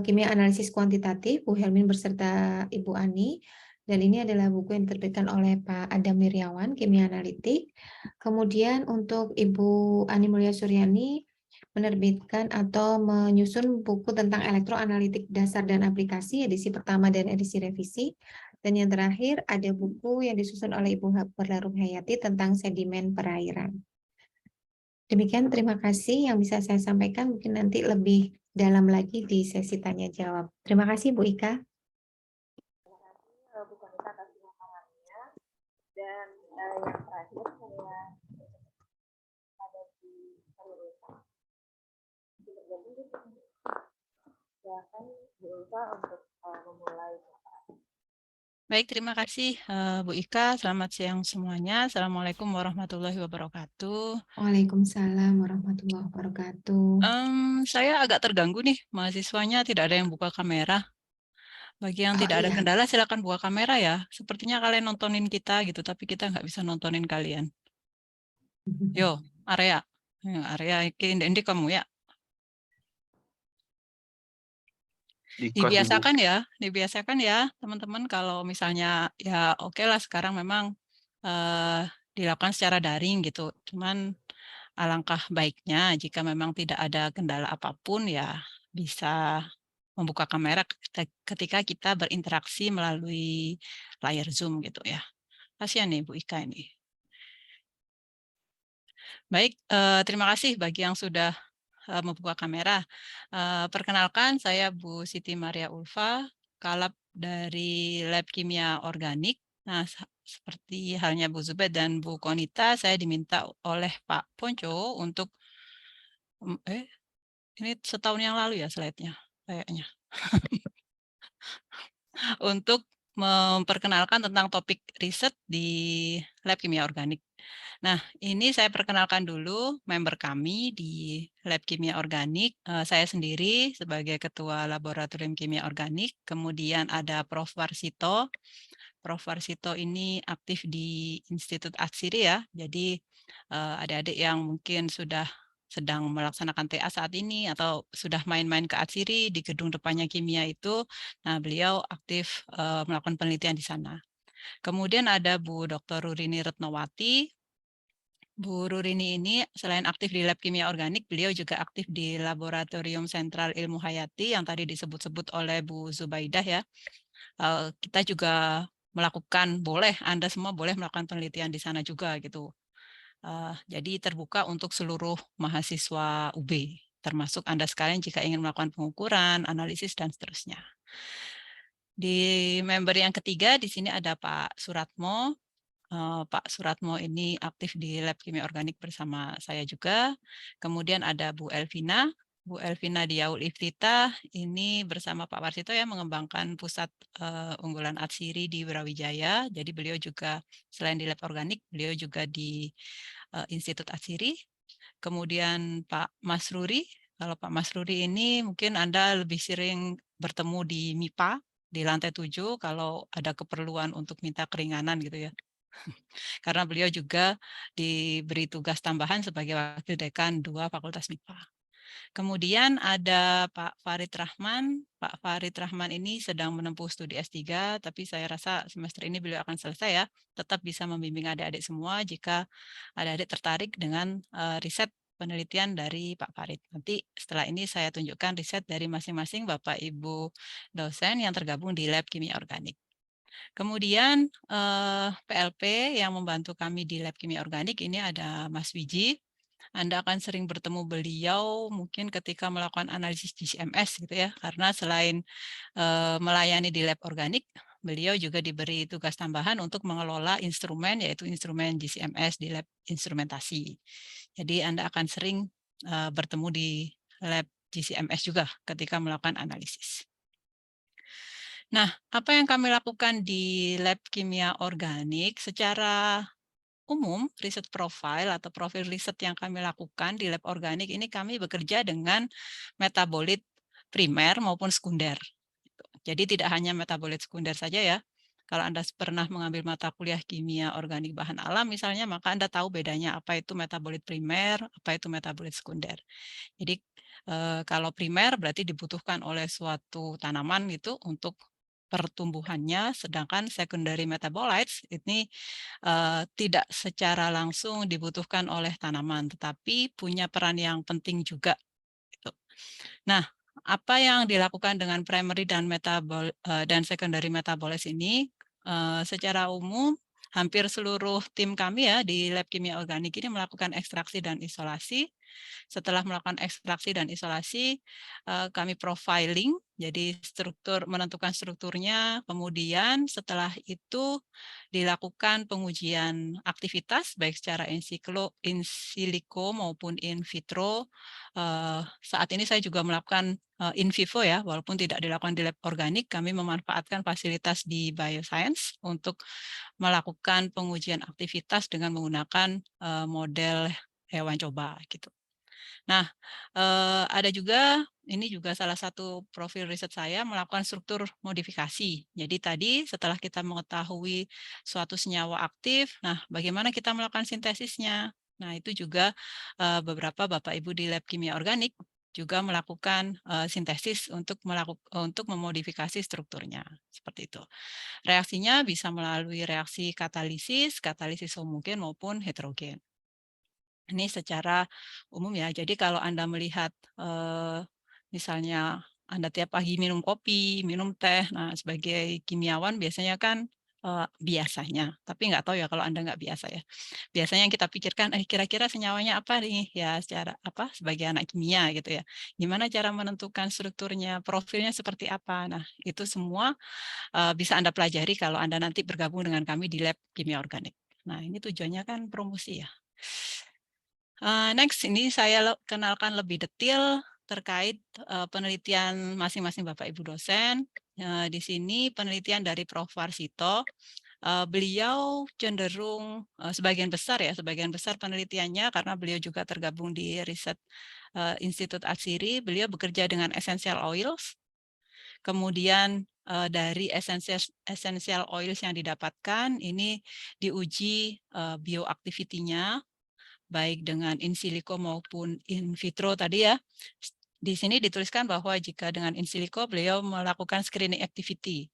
Kimia Analisis Kuantitatif, Bu Hermin beserta Ibu Ani. Dan ini adalah buku yang diterbitkan oleh Pak Adam Wiryawan, Kimia Analitik. Kemudian untuk Ibu Ani Mulya Suryani menerbitkan atau menyusun buku tentang elektroanalitik dasar dan aplikasi, edisi pertama dan edisi revisi. Dan yang terakhir ada buku yang disusun oleh Ibu Berlarum Hayati tentang sedimen perairan. Demikian, terima kasih yang bisa saya sampaikan. Mungkin nanti lebih dalam lagi di sesi tanya jawab. Terima kasih Bu Ika. Bu Konita atas pemaparannya. Dan yang terakhir saya ada di Ulfa. Silakan Bu Ulfa untuk memulai. Baik, terima kasih Bu Ika. Selamat siang semuanya. Assalamualaikum warahmatullahi wabarakatuh. Waalaikumsalam warahmatullahi wabarakatuh. Saya agak terganggu nih, mahasiswanya tidak ada yang buka kamera. Bagi yang tidak ada kendala, silakan buka kamera ya. Sepertinya kalian nontonin kita gitu, tapi kita nggak bisa nontonin kalian. Yo, area ini kamu ya. Dibiasakan ya teman-teman, kalau misalnya ya oke lah sekarang memang dilakukan secara daring gitu. Cuman alangkah baiknya jika memang tidak ada kendala apapun ya bisa membuka kamera ketika kita berinteraksi melalui layar Zoom gitu ya. Kasihan nih Bu Ika ini. Baik, terima kasih bagi yang sudah membuka kamera. Perkenalkan, saya Bu Siti Maria Ulfa, Kalab dari Lab Kimia Organik. Nah, seperti halnya Bu Zubed dan Bu Konita, saya diminta oleh Pak Ponco untuk ini setahun yang lalu ya slide-nya kayaknya. Untuk memperkenalkan tentang topik riset di Lab Kimia Organik. Nah, ini saya perkenalkan dulu member kami di Lab Kimia Organik. Saya sendiri sebagai Ketua Laboratorium Kimia Organik, kemudian ada Prof. Warsito. Prof. Warsito ini aktif di Institut Atsiri ya, jadi adik-adik yang mungkin sudah sedang melaksanakan TA saat ini atau sudah main-main ke Atsiri di gedung depannya kimia itu, nah beliau aktif melakukan penelitian di sana. Kemudian ada Bu Dr. Rurini Retnowati, Bu Rurini ini selain aktif di Lab Kimia Organik, beliau juga aktif di Laboratorium Sentral Ilmu Hayati yang tadi disebut-sebut oleh Bu Zubaidah ya. Kita juga melakukan, Anda semua boleh melakukan penelitian di sana juga gitu. Jadi terbuka untuk seluruh mahasiswa UB, termasuk Anda sekalian jika ingin melakukan pengukuran, analisis, dan seterusnya. Di member yang ketiga, di sini ada Pak Suratmo. Pak Suratmo ini aktif di Lab Kimia Organik bersama saya juga. Kemudian ada Bu Elvina. Bu Elvina Diaul Iftitah ini bersama Pak Warsito ya mengembangkan pusat unggulan Atsiri di Brawijaya. Jadi beliau juga selain di Lab Organik, beliau juga di Institut Atsiri. Kemudian Pak Masruri. Kalau Pak Masruri ini mungkin Anda lebih sering bertemu di MIPA di lantai 7 kalau ada keperluan untuk minta keringanan gitu ya. Karena beliau juga diberi tugas tambahan sebagai Wakil Dekan 2 Fakultas MIPA. Kemudian ada Pak Farid Rahman. Pak Farid Rahman ini sedang menempuh studi S3, tapi saya rasa semester ini beliau akan selesai ya. Tetap bisa membimbing adik-adik semua jika adik-adik tertarik dengan riset penelitian dari Pak Farid. Nanti setelah ini saya tunjukkan riset dari masing-masing Bapak Ibu dosen yang tergabung di Lab Kimia Organik. Kemudian PLP yang membantu kami di Lab Kimia Organik ini ada Mas Wiji. Anda akan sering bertemu beliau mungkin ketika melakukan analisis GCMS gitu ya, karena selain melayani di lab organik, beliau juga diberi tugas tambahan untuk mengelola instrumen, yaitu instrumen GCMS di lab instrumentasi. Jadi Anda akan sering bertemu di lab GCMS juga ketika melakukan analisis. Nah, apa yang kami lakukan di lab kimia organik secara umum, riset profil atau profil riset yang kami lakukan di lab organik ini kami bekerja dengan metabolit primer maupun sekunder. Jadi tidak hanya metabolit sekunder saja ya. Kalau Anda pernah mengambil mata kuliah kimia organik bahan alam misalnya, maka Anda tahu bedanya apa itu metabolit primer, apa itu metabolit sekunder. Jadi kalau primer berarti dibutuhkan oleh suatu tanaman gitu untuk pertumbuhannya, sedangkan secondary metabolites ini tidak secara langsung dibutuhkan oleh tanaman, tetapi punya peran yang penting juga. Gitu. Nah, apa yang dilakukan dengan primary dan secondary metabolites ini, secara umum hampir seluruh tim kami ya di lab kimia organik ini melakukan ekstraksi dan isolasi. Setelah melakukan ekstraksi dan isolasi, kami profiling, jadi menentukan strukturnya, kemudian setelah itu dilakukan pengujian aktivitas, baik secara in silico maupun in vitro. Saat ini saya juga melakukan in vivo ya, walaupun tidak dilakukan di lab organik, kami memanfaatkan fasilitas di bioscience untuk melakukan pengujian aktivitas dengan menggunakan model hewan coba gitu. Nah, ada juga, ini juga salah satu profil riset saya melakukan struktur modifikasi. Jadi tadi setelah kita mengetahui suatu senyawa aktif, nah bagaimana kita melakukan sintesisnya? Nah itu juga beberapa Bapak Ibu di Lab Kimia Organik juga melakukan sintesis untuk memodifikasi strukturnya, seperti itu. Reaksinya bisa melalui reaksi katalisis homogen maupun heterogen. Ini secara umum ya. Jadi kalau Anda melihat misalnya Anda tiap pagi minum kopi, minum teh, nah sebagai kimiawan biasanya kan biasanya, tapi nggak tahu ya kalau Anda nggak biasa ya. Biasanya yang kita pikirkan, kira-kira senyawanya apa nih? Ya secara apa? Sebagai anak kimia gitu ya. Gimana cara menentukan strukturnya, profilnya seperti apa? Nah itu semua bisa Anda pelajari kalau Anda nanti bergabung dengan kami di lab kimia organik. Nah ini tujuannya kan promosi ya. Next, ini saya kenalkan lebih detail terkait penelitian masing-masing Bapak Ibu dosen. Di sini penelitian dari Prof. Warsito. Beliau cenderung sebagian besar penelitiannya karena beliau juga tergabung di riset Institut Atsiri. Beliau bekerja dengan essential oils. Kemudian dari essential oils yang didapatkan ini diuji bioactivity-nya baik dengan in silico maupun in vitro tadi ya. Di sini dituliskan bahwa jika dengan in silico beliau melakukan screening activity.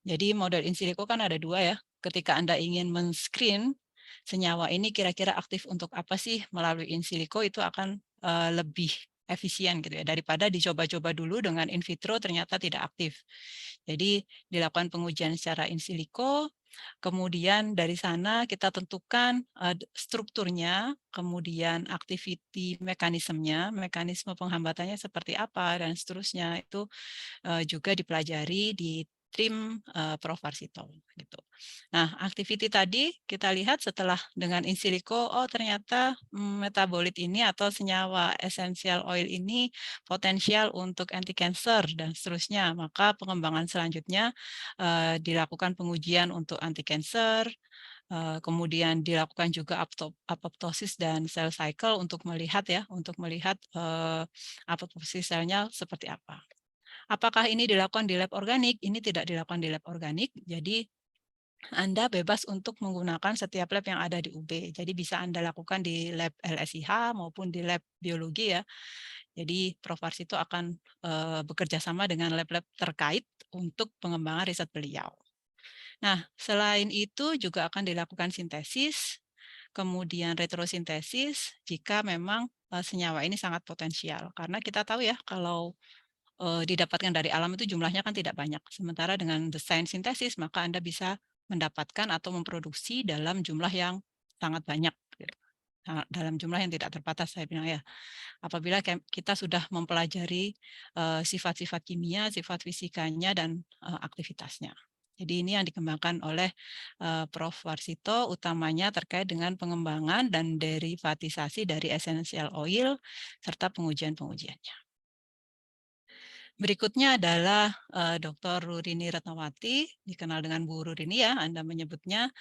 Jadi model in silico kan ada dua ya. Ketika Anda ingin men-screen senyawa ini kira-kira aktif untuk apa sih melalui in silico, itu akan lebih efisien gitu ya, daripada dicoba-coba dulu dengan in vitro ternyata tidak aktif. Jadi dilakukan pengujian secara in silico, kemudian dari sana kita tentukan strukturnya, kemudian activity mekanismenya, mekanisme penghambatannya seperti apa, dan seterusnya. Itu juga dipelajari di tim Prof. Warsito gitu. Nah, activity tadi kita lihat setelah dengan in silico, oh ternyata metabolit ini atau senyawa essential oil ini potensial untuk anti cancer dan seterusnya. Maka pengembangan selanjutnya dilakukan pengujian untuk anti cancer, kemudian dilakukan juga apoptosis dan cell cycle untuk melihat apoptosis selnya seperti apa. Apakah ini dilakukan di lab organik? Ini tidak dilakukan di lab organik, jadi Anda bebas untuk menggunakan setiap lab yang ada di UB. Jadi bisa Anda lakukan di lab LSIH maupun di lab biologi ya. Jadi Prof. Warsito akan bekerja sama dengan lab-lab terkait untuk pengembangan riset beliau. Nah, selain itu juga akan dilakukan sintesis, kemudian retrosintesis jika memang senyawa ini sangat potensial. Karena kita tahu ya kalau didapatkan dari alam itu jumlahnya kan tidak banyak. Sementara dengan desain sintesis, maka Anda bisa mendapatkan atau memproduksi dalam jumlah yang sangat banyak. Dalam jumlah yang tidak terbatas, saya bilang ya. Apabila kita sudah mempelajari sifat-sifat kimia, sifat fisikanya, dan aktivitasnya. Jadi ini yang dikembangkan oleh Prof. Warsito, utamanya terkait dengan pengembangan dan derivatisasi dari essential oil, serta pengujian-pengujiannya. Berikutnya adalah Dr. Rurini Ratnawati, dikenal dengan Bu Rurini ya, Anda menyebutnya.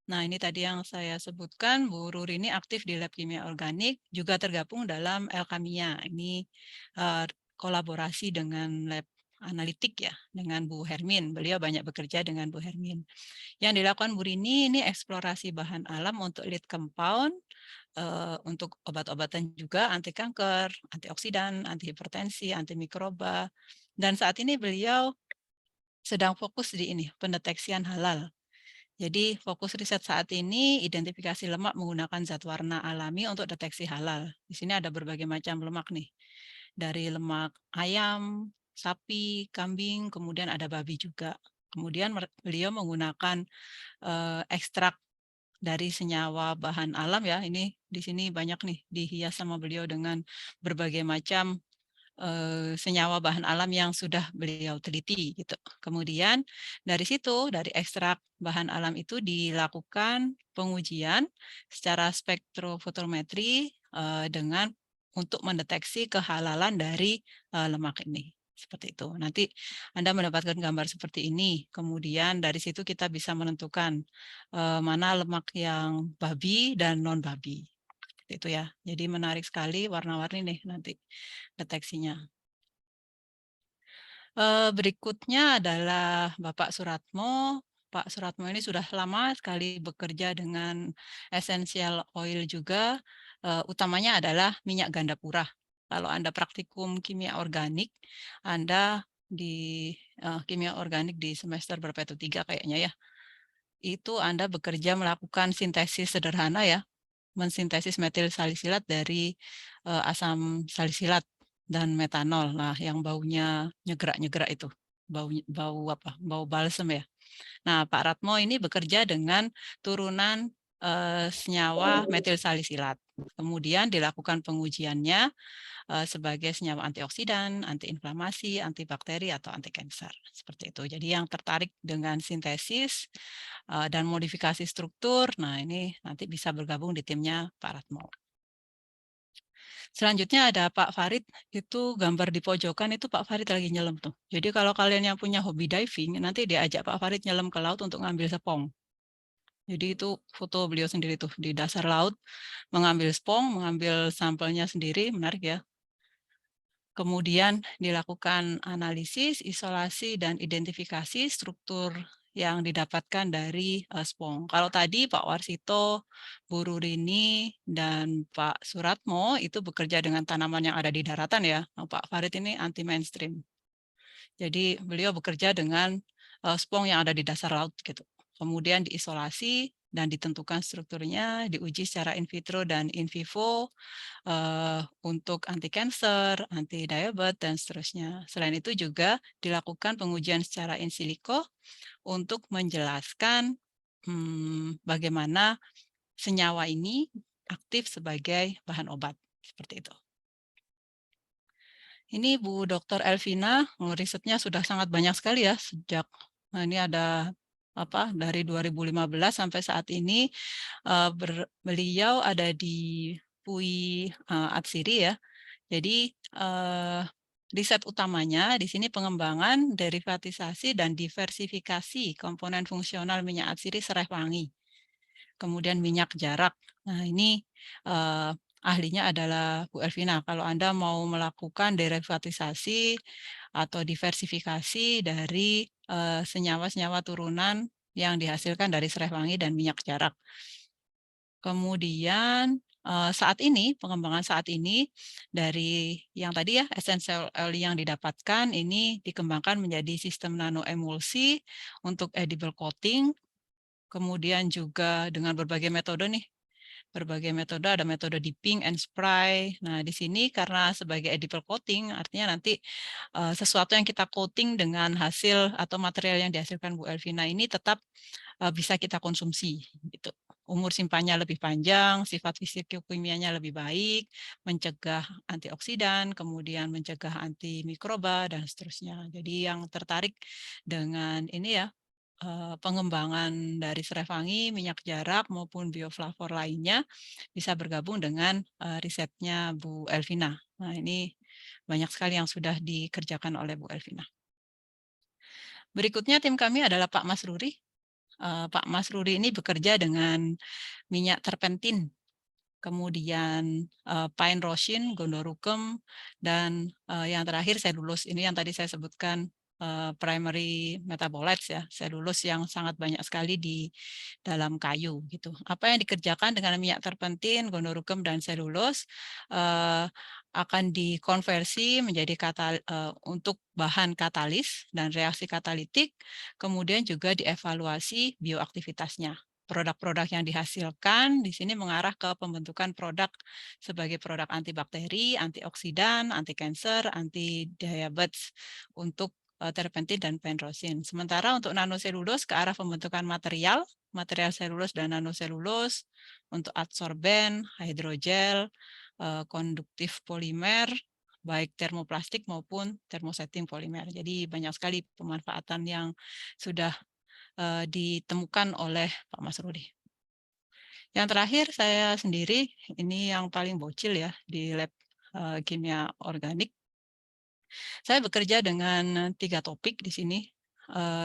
Nah ini tadi yang saya sebutkan, Bu Rurini aktif di Lab Kimia Organik, juga tergabung dalam Elkamia. Ini kolaborasi dengan Lab Analitik ya, dengan Bu Hermin. Beliau banyak bekerja dengan Bu Hermin. Yang dilakukan Bu Rini ini eksplorasi bahan alam untuk lead compound, untuk obat-obatan juga, anti kanker, antioksidan, anti hipertensi, anti mikroba. Dan saat ini beliau sedang fokus di ini, pendeteksian halal. Jadi fokus riset saat ini identifikasi lemak menggunakan zat warna alami untuk deteksi halal. Di sini ada berbagai macam lemak nih. Dari lemak ayam, sapi, kambing, kemudian ada babi juga. Kemudian beliau menggunakan ekstrak dari senyawa bahan alam ya. Ini di sini banyak nih dihias sama beliau dengan berbagai macam senyawa bahan alam yang sudah beliau teliti gitu. Kemudian dari situ, dari ekstrak bahan alam itu dilakukan pengujian secara spektrofotometri dengan untuk mendeteksi kehalalan dari lemak ini. Seperti itu. Nanti Anda mendapatkan gambar seperti ini. Kemudian dari situ kita bisa menentukan mana lemak yang babi dan non babi. Itu ya. Jadi menarik sekali, warna-warni nih nanti deteksinya. Berikutnya adalah Bapak Suratmo. Pak Suratmo ini sudah lama sekali bekerja dengan essential oil juga, utamanya adalah minyak ganda purah. Kalau Anda praktikum kimia organik, Anda di kimia organik di semester berapa itu? 3 kayaknya ya. Itu Anda bekerja melakukan sintesis sederhana ya, mensintesis metil salisilat dari asam salisilat dan metanol. Nah, yang baunya nyegrak-nyegrak itu. Bau balsem ya. Nah, Pak Ratmo ini bekerja dengan turunan senyawa metil salisilat. Kemudian dilakukan pengujiannya sebagai senyawa antioksidan, antiinflamasi, antibakteri atau anti kanker. Seperti itu. Jadi yang tertarik dengan sintesis dan modifikasi struktur, nah ini nanti bisa bergabung di timnya Pak Ratmo. Selanjutnya ada Pak Farid, itu gambar di pojokan itu Pak Farid lagi nyelam tuh. Jadi kalau kalian yang punya hobi diving, nanti diajak Pak Farid nyelam ke laut untuk ngambil sepong. Jadi itu foto beliau sendiri tuh di dasar laut, mengambil spong, mengambil sampelnya sendiri, menarik ya. Kemudian dilakukan analisis, isolasi, dan identifikasi struktur yang didapatkan dari spong. Kalau tadi Pak Warsito, Bu Rurini, dan Pak Suratmo itu bekerja dengan tanaman yang ada di daratan ya. Nah, Pak Farid ini anti mainstream. Jadi beliau bekerja dengan spong yang ada di dasar laut gitu. Kemudian diisolasi dan ditentukan strukturnya, diuji secara in vitro dan in vivo untuk anti cancer, anti diabetes, dan seterusnya. Selain itu juga dilakukan pengujian secara in silico untuk menjelaskan bagaimana senyawa ini aktif sebagai bahan obat, seperti itu. Ini Bu Dr. Elvina, risetnya sudah sangat banyak sekali ya sejak ini ada dari 2015 sampai saat ini beliau ada di PUI Atsiri ya. Jadi riset utamanya di sini pengembangan, derivatisasi dan diversifikasi komponen fungsional minyak atsiri serai wangi. Kemudian minyak jarak. Nah, ini ahlinya adalah Bu Elvina. Kalau Anda mau melakukan derivatisasi atau diversifikasi dari senyawa-senyawa turunan yang dihasilkan dari serai wangi dan minyak jarak. Kemudian saat ini, pengembangan saat ini dari yang tadi ya, essential oil yang didapatkan ini dikembangkan menjadi sistem nanoemulsi untuk edible coating. Kemudian juga dengan berbagai metode nih, ada metode dipping and spray. Nah, di sini karena sebagai edible coating, artinya nanti sesuatu yang kita coating dengan hasil atau material yang dihasilkan Bu Elvina ini tetap bisa kita konsumsi. Gitu. Umur simpannya lebih panjang, sifat fisik kimianya lebih baik, mencegah antioksidan, kemudian mencegah antimikroba, dan seterusnya. Jadi yang tertarik dengan ini ya, pengembangan dari serai wangi, minyak jarak, maupun bioflavor lainnya bisa bergabung dengan risetnya Bu Elvina. Nah, ini banyak sekali yang sudah dikerjakan oleh Bu Elvina. Berikutnya tim kami adalah Pak Mas Ruri. Pak Mas Ruri ini bekerja dengan minyak terpentin, kemudian pine rosin, gondorucum, dan yang terakhir selulus. Ini yang tadi saya sebutkan primary metabolites ya, selulus yang sangat banyak sekali di dalam kayu gitu. Apa yang dikerjakan dengan minyak terpentin, gondorucum, dan selulus akan dikonversi menjadi untuk bahan katalis dan reaksi katalitik, kemudian juga dievaluasi bioaktivitasnya. Produk-produk yang dihasilkan di sini mengarah ke pembentukan produk sebagai produk antibakteri, antioksidan, anti-cancer, anti-diabetes untuk terpentin dan penrosin. Sementara untuk nanoselulus ke arah pembentukan material selulus dan nanoselulus, untuk adsorben, hidrogel, konduktif polimer, baik termoplastik maupun termosetting polimer. Jadi banyak sekali pemanfaatan yang sudah ditemukan oleh Pak Mas Rudi. Yang terakhir saya sendiri, ini yang paling bocil ya di lab kimia organik. Saya bekerja dengan 3 topik di sini.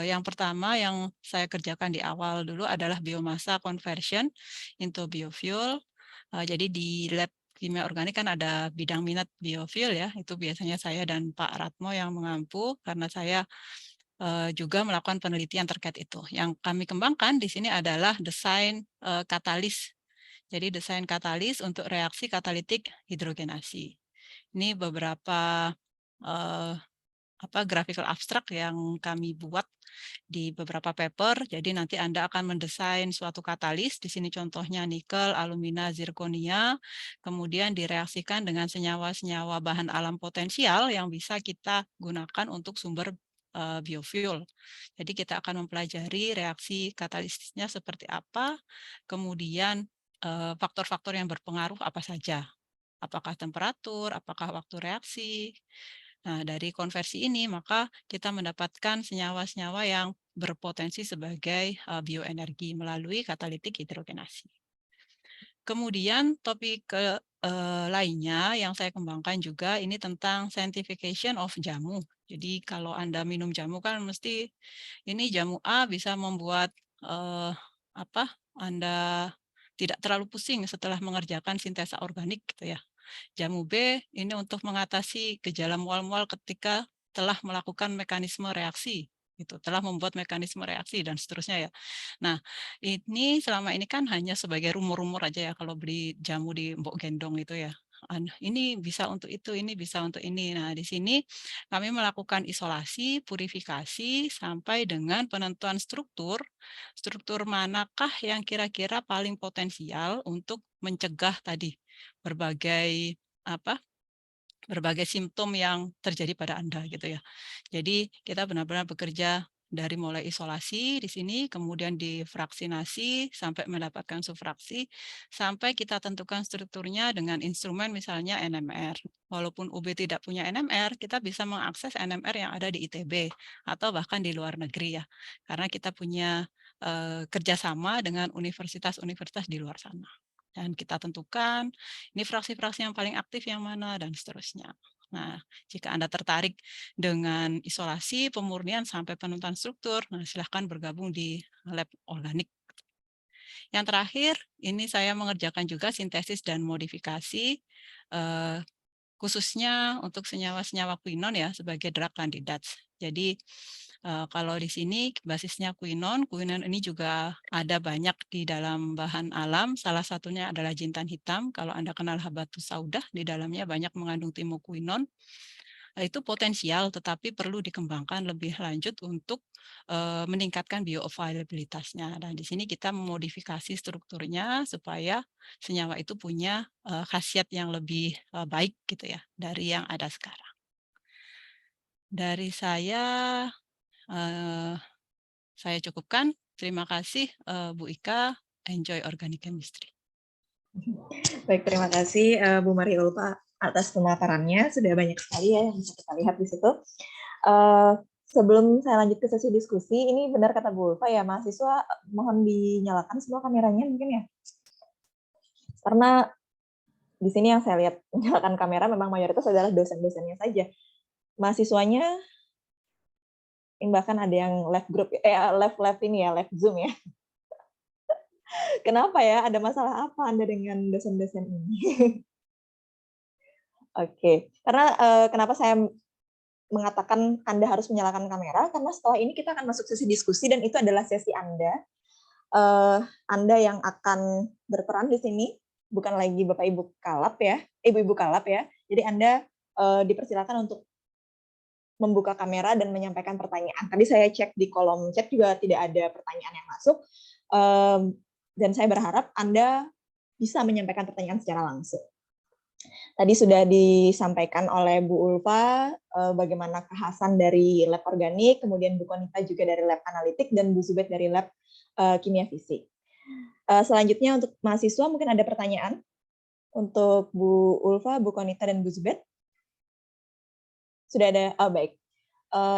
Yang pertama yang saya kerjakan di awal dulu adalah biomasa conversion into biofuel. Jadi di lab kimia organik kan ada bidang minat biofuel ya, itu biasanya saya dan Pak Ratmo yang mengampu karena saya juga melakukan penelitian terkait itu. Yang kami kembangkan di sini adalah desain katalis. Jadi desain katalis untuk reaksi katalitik hidrogenasi. Ini beberapa graphical abstract yang kami buat di beberapa paper. Jadi nanti Anda akan mendesain suatu katalis. Di sini contohnya nikel, alumina, zirkonia. Kemudian direaksikan dengan senyawa-senyawa bahan alam potensial yang bisa kita gunakan untuk sumber biofuel. Jadi kita akan mempelajari reaksi katalisisnya seperti apa, kemudian faktor-faktor yang berpengaruh apa saja. Apakah temperatur, apakah waktu reaksi. Nah, dari konversi ini maka kita mendapatkan senyawa-senyawa yang berpotensi sebagai bioenergi melalui katalitik hidrogenasi. Kemudian topik lainnya yang saya kembangkan juga ini tentang scientification of jamu. Jadi kalau Anda minum jamu kan mesti ini jamu A bisa membuat Anda tidak terlalu pusing setelah mengerjakan sintesa organik gitu ya. Jamu B ini untuk mengatasi gejala mual-mual ketika telah melakukan mekanisme reaksi, gitu, telah membuat mekanisme reaksi dan seterusnya ya. Nah, ini selama ini kan hanya sebagai rumor-rumor aja ya kalau beli jamu di Mbok Gendong itu ya. ini bisa untuk itu, ini bisa untuk ini. Nah, di sini kami melakukan isolasi, purifikasi, sampai dengan penentuan struktur manakah yang kira-kira paling potensial untuk mencegah tadi berbagai simptom yang terjadi pada Anda gitu ya. Jadi kita benar-benar bekerja dari mulai isolasi di sini, kemudian difraksinasi sampai mendapatkan sufraksi, sampai kita tentukan strukturnya dengan instrumen misalnya NMR. Walaupun UB tidak punya NMR, kita bisa mengakses NMR yang ada di ITB atau bahkan di luar negeri ya, karena kita punya kerjasama dengan universitas-universitas di luar sana. Dan kita tentukan ini fraksi-fraksi yang paling aktif yang mana dan seterusnya. Nah, jika Anda tertarik dengan isolasi, pemurnian sampai penentuan struktur, nah silahkan bergabung di lab organik. Yang terakhir, ini saya mengerjakan juga sintesis dan modifikasi, khususnya untuk senyawa-senyawa quinon ya sebagai drug candidates. Jadi kalau di sini basisnya quinon ini juga ada banyak di dalam bahan alam, salah satunya adalah jintan hitam. Kalau Anda kenal habatus sauda, di dalamnya banyak mengandung timokuinon. Itu potensial, tetapi perlu dikembangkan lebih lanjut untuk meningkatkan bioavailabilitasnya. Dan di sini kita memodifikasi strukturnya supaya senyawa itu punya khasiat yang lebih baik gitu ya dari yang ada sekarang. Dari saya cukupkan. Terima kasih Bu Ika. Enjoy Organic Chemistry. Baik, terima kasih Bu Maria Ulfa atas pemaparannya. Sudah banyak sekali ya yang bisa kita lihat di situ. Sebelum saya lanjut ke sesi diskusi, ini benar kata Bu Ulfa ya, mahasiswa mohon dinyalakan semua kameranya mungkin ya. Karena di sini yang saya lihat menyalakan kamera memang mayoritas adalah dosen-dosennya saja. Mahasiswanya bahkan ada yang live group, live ini ya, live Zoom ya. Kenapa ya? Ada masalah apa Anda dengan dosen-dosen ini? Oke, karena kenapa saya mengatakan Anda harus menyalakan kamera, karena setelah ini kita akan masuk sesi diskusi dan itu adalah sesi Anda. Anda yang akan berperan di sini, bukan lagi Bapak Ibu Kalap ya, Ibu-Ibu Kalap ya. Jadi Anda dipersilakan untuk membuka kamera dan menyampaikan pertanyaan. Tadi saya cek di kolom chat juga tidak ada pertanyaan yang masuk. Dan saya berharap Anda bisa menyampaikan pertanyaan secara langsung. Tadi sudah disampaikan oleh Bu Ulfa bagaimana kekhasan dari lab organik, kemudian Bu Konita juga dari lab analitik, dan Bu Zubed dari lab kimia fisik. Selanjutnya untuk mahasiswa mungkin ada pertanyaan untuk Bu Ulfa, Bu Konita, dan Bu Zubed. Sudah ada, baik.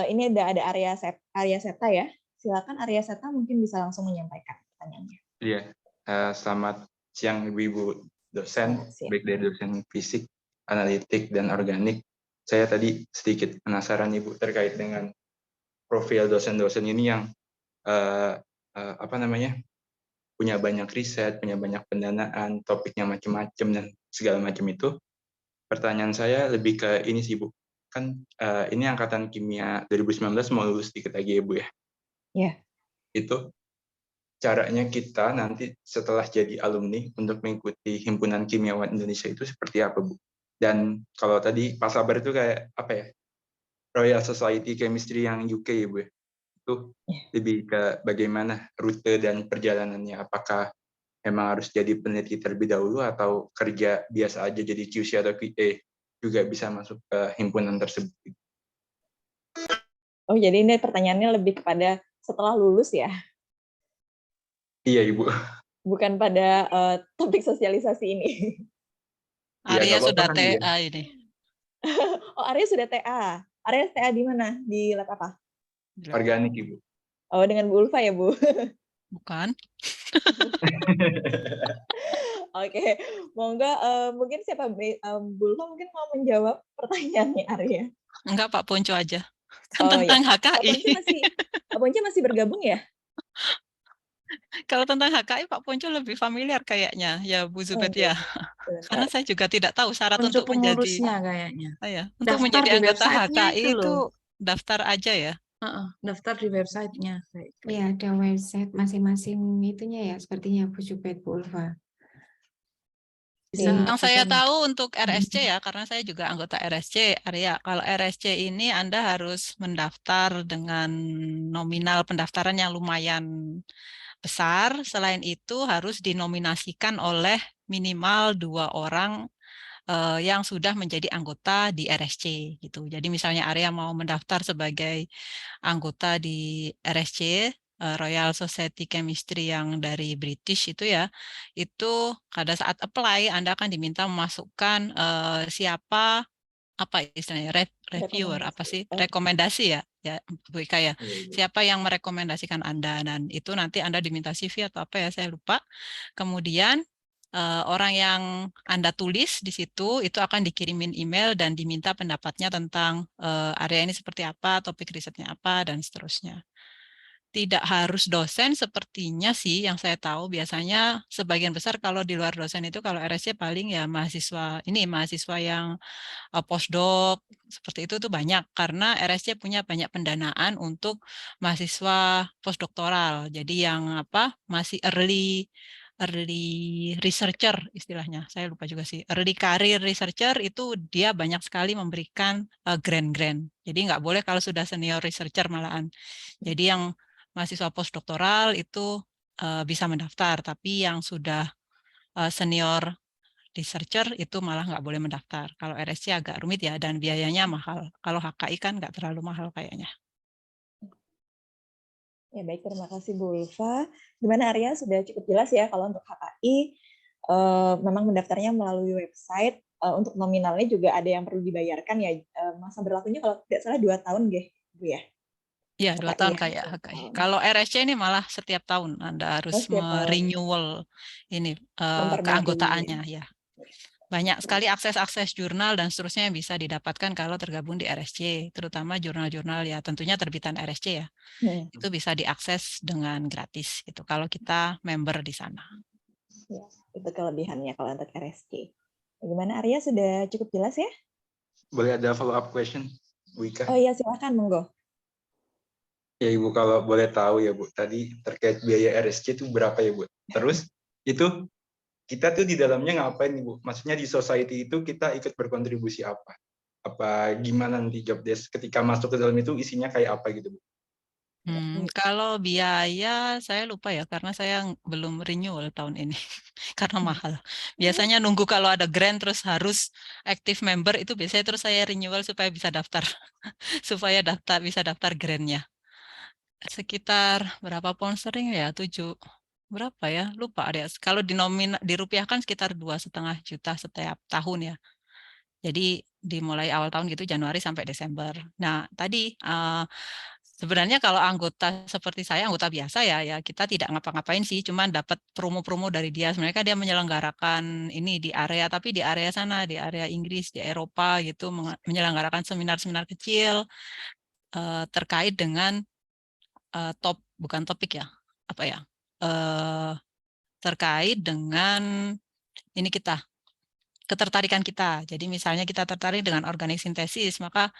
Ini ada Arya Seta ya. Silakan Arya Seta mungkin bisa langsung menyampaikan pertanyaannya. Iya, selamat siang Ibu dosen, baik dari dosen fisik, analitik, dan organik. Saya tadi sedikit penasaran Ibu terkait dengan profil dosen-dosen ini yang punya banyak riset, punya banyak pendanaan, topiknya macam-macam dan segala macam itu. Pertanyaan saya lebih ke ini sih Bu. Kan ini angkatan kimia 2019 mau lulus dikit lagi ya Bu ya. Iya. Itu caranya kita nanti setelah jadi alumni untuk mengikuti Himpunan Kimiawan Indonesia itu seperti apa Bu? Dan kalau tadi Pak Sabar itu kayak apa ya? Royal Society Chemistry yang UK ya Bu ya? Itu lebih ke bagaimana rute dan perjalanannya, apakah memang harus jadi peneliti terlebih dahulu atau kerja biasa aja jadi QC atau QA juga bisa masuk ke himpunan tersebut. Oh, jadi ini pertanyaannya lebih kepada setelah lulus ya? Iya, Ibu. Bukan pada topik sosialisasi ini. Arya sudah TA ini. Oh, Arya sudah TA. Arya TA di mana? Di lab apa? Organik, Ibu. Oh, dengan Bu Ulfa ya, Bu? Bukan. Oke, monggo mungkin siapa Bu Ulfa mungkin mau menjawab pertanyaannya Arya. Enggak, Pak Ponco aja. Tentang ya. HKI. Pak Ponco masih bergabung ya? Kalau tentang HKI Pak Ponco lebih familiar kayaknya, ya Bu Zubed ya. Karena saya juga tidak tahu syarat untuk menjadi kayaknya. Untuk menjadi anggota HKI itu daftar aja ya. Daftar di websitenya. Ya, ada website masing-masing itunya ya, sepertinya Bu Zubed, Bu Ulfa. Yang saya dilakukan. tahu untuk RSC ya, karena saya juga anggota RSC, Arya. Kalau RSC ini Anda harus mendaftar dengan nominal pendaftaran yang lumayan besar. Selain itu harus dinominasikan oleh minimal 2 orang yang sudah menjadi anggota di RSC gitu. Jadi misalnya Arya mau mendaftar sebagai anggota di RSC, Royal Society Chemistry yang dari British itu ya, itu pada saat apply Anda akan diminta memasukkan siapa apa istilahnya reviewer apa sih rekomendasi ya Bu Ika ya, siapa yang merekomendasikan Anda, dan itu nanti Anda diminta CV atau apa ya saya lupa. Kemudian orang yang Anda tulis di situ itu akan dikirimin email dan diminta pendapatnya tentang area ini seperti apa, topik risetnya apa, dan seterusnya. Tidak harus dosen sepertinya sih, yang saya tahu biasanya sebagian besar kalau di luar dosen itu kalau RSC paling ya mahasiswa yang postdoc seperti itu tuh banyak, karena RSC punya banyak pendanaan untuk mahasiswa postdoktoral. Jadi yang masih early researcher istilahnya, saya lupa juga sih, early career researcher itu dia banyak sekali memberikan grant-grant. Jadi nggak boleh kalau sudah senior researcher malahan. Jadi yang mahasiswa postdoktoral itu bisa mendaftar, tapi yang sudah senior researcher itu malah nggak boleh mendaftar. Kalau RSC agak rumit ya, dan biayanya mahal. Kalau HKI kan nggak terlalu mahal kayaknya. Ya baik, terima kasih Bu Ulfa. Gimana Arya, sudah cukup jelas ya kalau untuk HKI memang mendaftarnya melalui website. Untuk nominalnya juga ada yang perlu dibayarkan ya. Masa berlakunya kalau tidak salah 2 tahun Bu ya? Iya, 2 tahun kayak HKI. Kalau RSC ini malah setiap tahun Anda harus renewal ini keanggotaannya ya. Banyak sekali akses-akses jurnal dan seterusnya yang bisa didapatkan kalau tergabung di RSC, terutama jurnal-jurnal ya tentunya terbitan RSC ya. Itu bisa diakses dengan gratis gitu kalau kita member di sana. Ya, itu kelebihannya kalau untuk RSC. Bagaimana Arya, sudah cukup jelas ya? Boleh ada follow up question, Bu Ika? Oh iya, silakan monggo. Ya Ibu, kalau boleh tahu ya Bu, tadi terkait biaya RSC itu berapa ya Bu? Terus itu kita tuh di dalamnya ngapain nih Bu? Maksudnya di society itu kita ikut berkontribusi apa? Apa gimana nanti job desk ketika masuk ke dalam itu isinya kayak apa gitu Bu? Kalau biaya saya lupa ya, karena saya belum renewal tahun ini karena mahal. Biasanya nunggu kalau ada grant terus harus active member, itu biasanya terus saya renewal supaya bisa daftar supaya bisa daftar grantnya. Sekitar berapa pound sterling ya? 7 berapa ya? Lupa ada. Kalau dirupiahkan sekitar 2,5 juta setiap tahun ya. Jadi dimulai awal tahun gitu, Januari sampai Desember. Nah, tadi sebenarnya kalau anggota seperti saya, anggota biasa ya kita tidak ngapa-ngapain sih, cuman dapat promo-promo dari dia. Sebenarnya dia menyelenggarakan ini di area, tapi di area sana, di area Inggris, di Eropa gitu, menyelenggarakan seminar-seminar kecil terkait dengan bukan topik ya, apa ya, terkait dengan ini ketertarikan kita. Jadi misalnya kita tertarik dengan organik sintesis, maka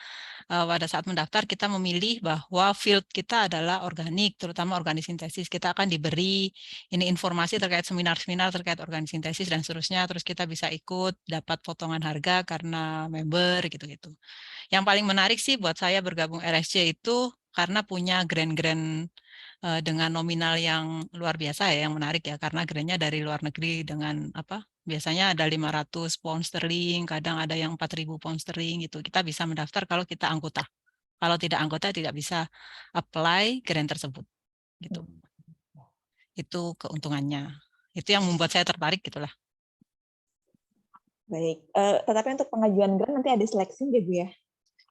pada saat mendaftar kita memilih bahwa field kita adalah organik, terutama organik sintesis. Kita akan diberi ini informasi terkait seminar-seminar terkait organik sintesis dan seterusnya. Terus kita bisa ikut, dapat potongan harga karena member gitu-gitu. Yang paling menarik sih buat saya bergabung RSC itu karena punya grant-grant dengan nominal yang luar biasa ya, yang menarik ya, karena grantnya dari luar negeri dengan biasanya ada 500 pound sterling, kadang ada yang 4.000 pound sterling gitu. Kita bisa mendaftar kalau kita anggota. Kalau tidak anggota tidak bisa apply grant tersebut gitu. Itu keuntungannya. Itu yang membuat saya tertarik gitulah. Baik, tetapi untuk pengajuan grant nanti ada seleksi nggak Bu ya?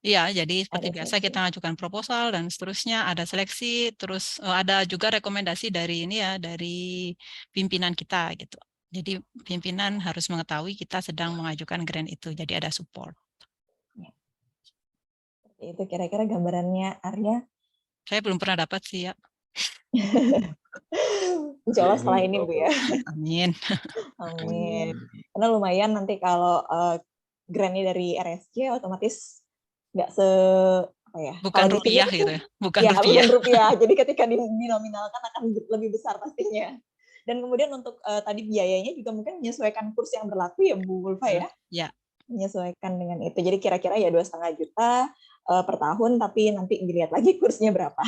Iya, jadi seperti biasa kita ngajukan proposal dan seterusnya, ada seleksi, terus ada juga rekomendasi dari dari pimpinan kita gitu. Jadi pimpinan harus mengetahui kita sedang mengajukan grant itu, jadi ada support. Itu kira-kira gambarannya Arya. Saya belum pernah dapat sih ya. Insya Allah setelah ini Bu ya. Amin. Amin. Karena lumayan nanti kalau grantnya dari RSC otomatis nggak bukan rupiah gitu ya, bukan rupiah. Bukan rupiah. Jadi ketika dinominalkan akan lebih besar pastinya. Dan kemudian untuk tadi biayanya juga mungkin menyesuaikan kurs yang berlaku ya Bu Ulfa ya? Ya. Menyesuaikan dengan itu. Jadi kira-kira ya 2,5 juta per tahun, tapi nanti dilihat lagi kursnya berapa.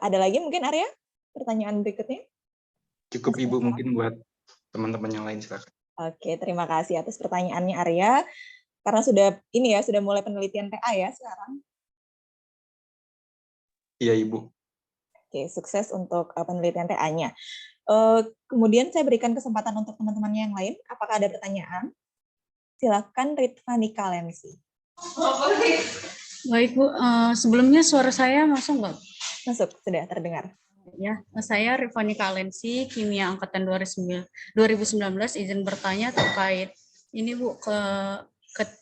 Ada lagi mungkin Arya? Pertanyaan berikutnya? Cukup Ibu, mungkin buat teman-teman yang lain silakan. Oke, terima kasih atas pertanyaannya Arya. Karena sudah mulai penelitian TA ya sekarang. Iya Ibu. Oke, sukses untuk penelitian TA-nya. Kemudian saya berikan kesempatan untuk teman-teman yang lain. Apakah ada pertanyaan? Silakan Ritvanika Lensi. Baik Bu, sebelumnya suara saya masuk nggak? Masuk, sudah terdengar. Ya, saya Ritvanika Lensi, Kimia Angkatan 2019, izin bertanya terkait ini Bu,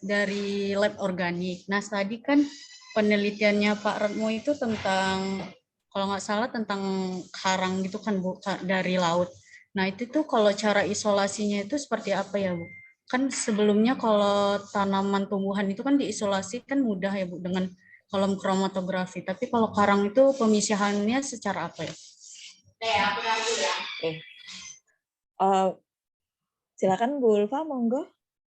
dari lab organik. Nah, tadi kan penelitiannya Pak Retmo itu tentang, kalau nggak salah tentang karang gitu kan Bu, dari laut. Nah, itu tuh kalau cara isolasinya itu seperti apa ya Bu? Kan sebelumnya kalau tanaman tumbuhan itu kan diisolasi kan mudah ya Bu, dengan kolom kromatografi. Tapi kalau karang itu pemisahannya secara apa ya? Oke. Silakan Bu Ulfa, monggo.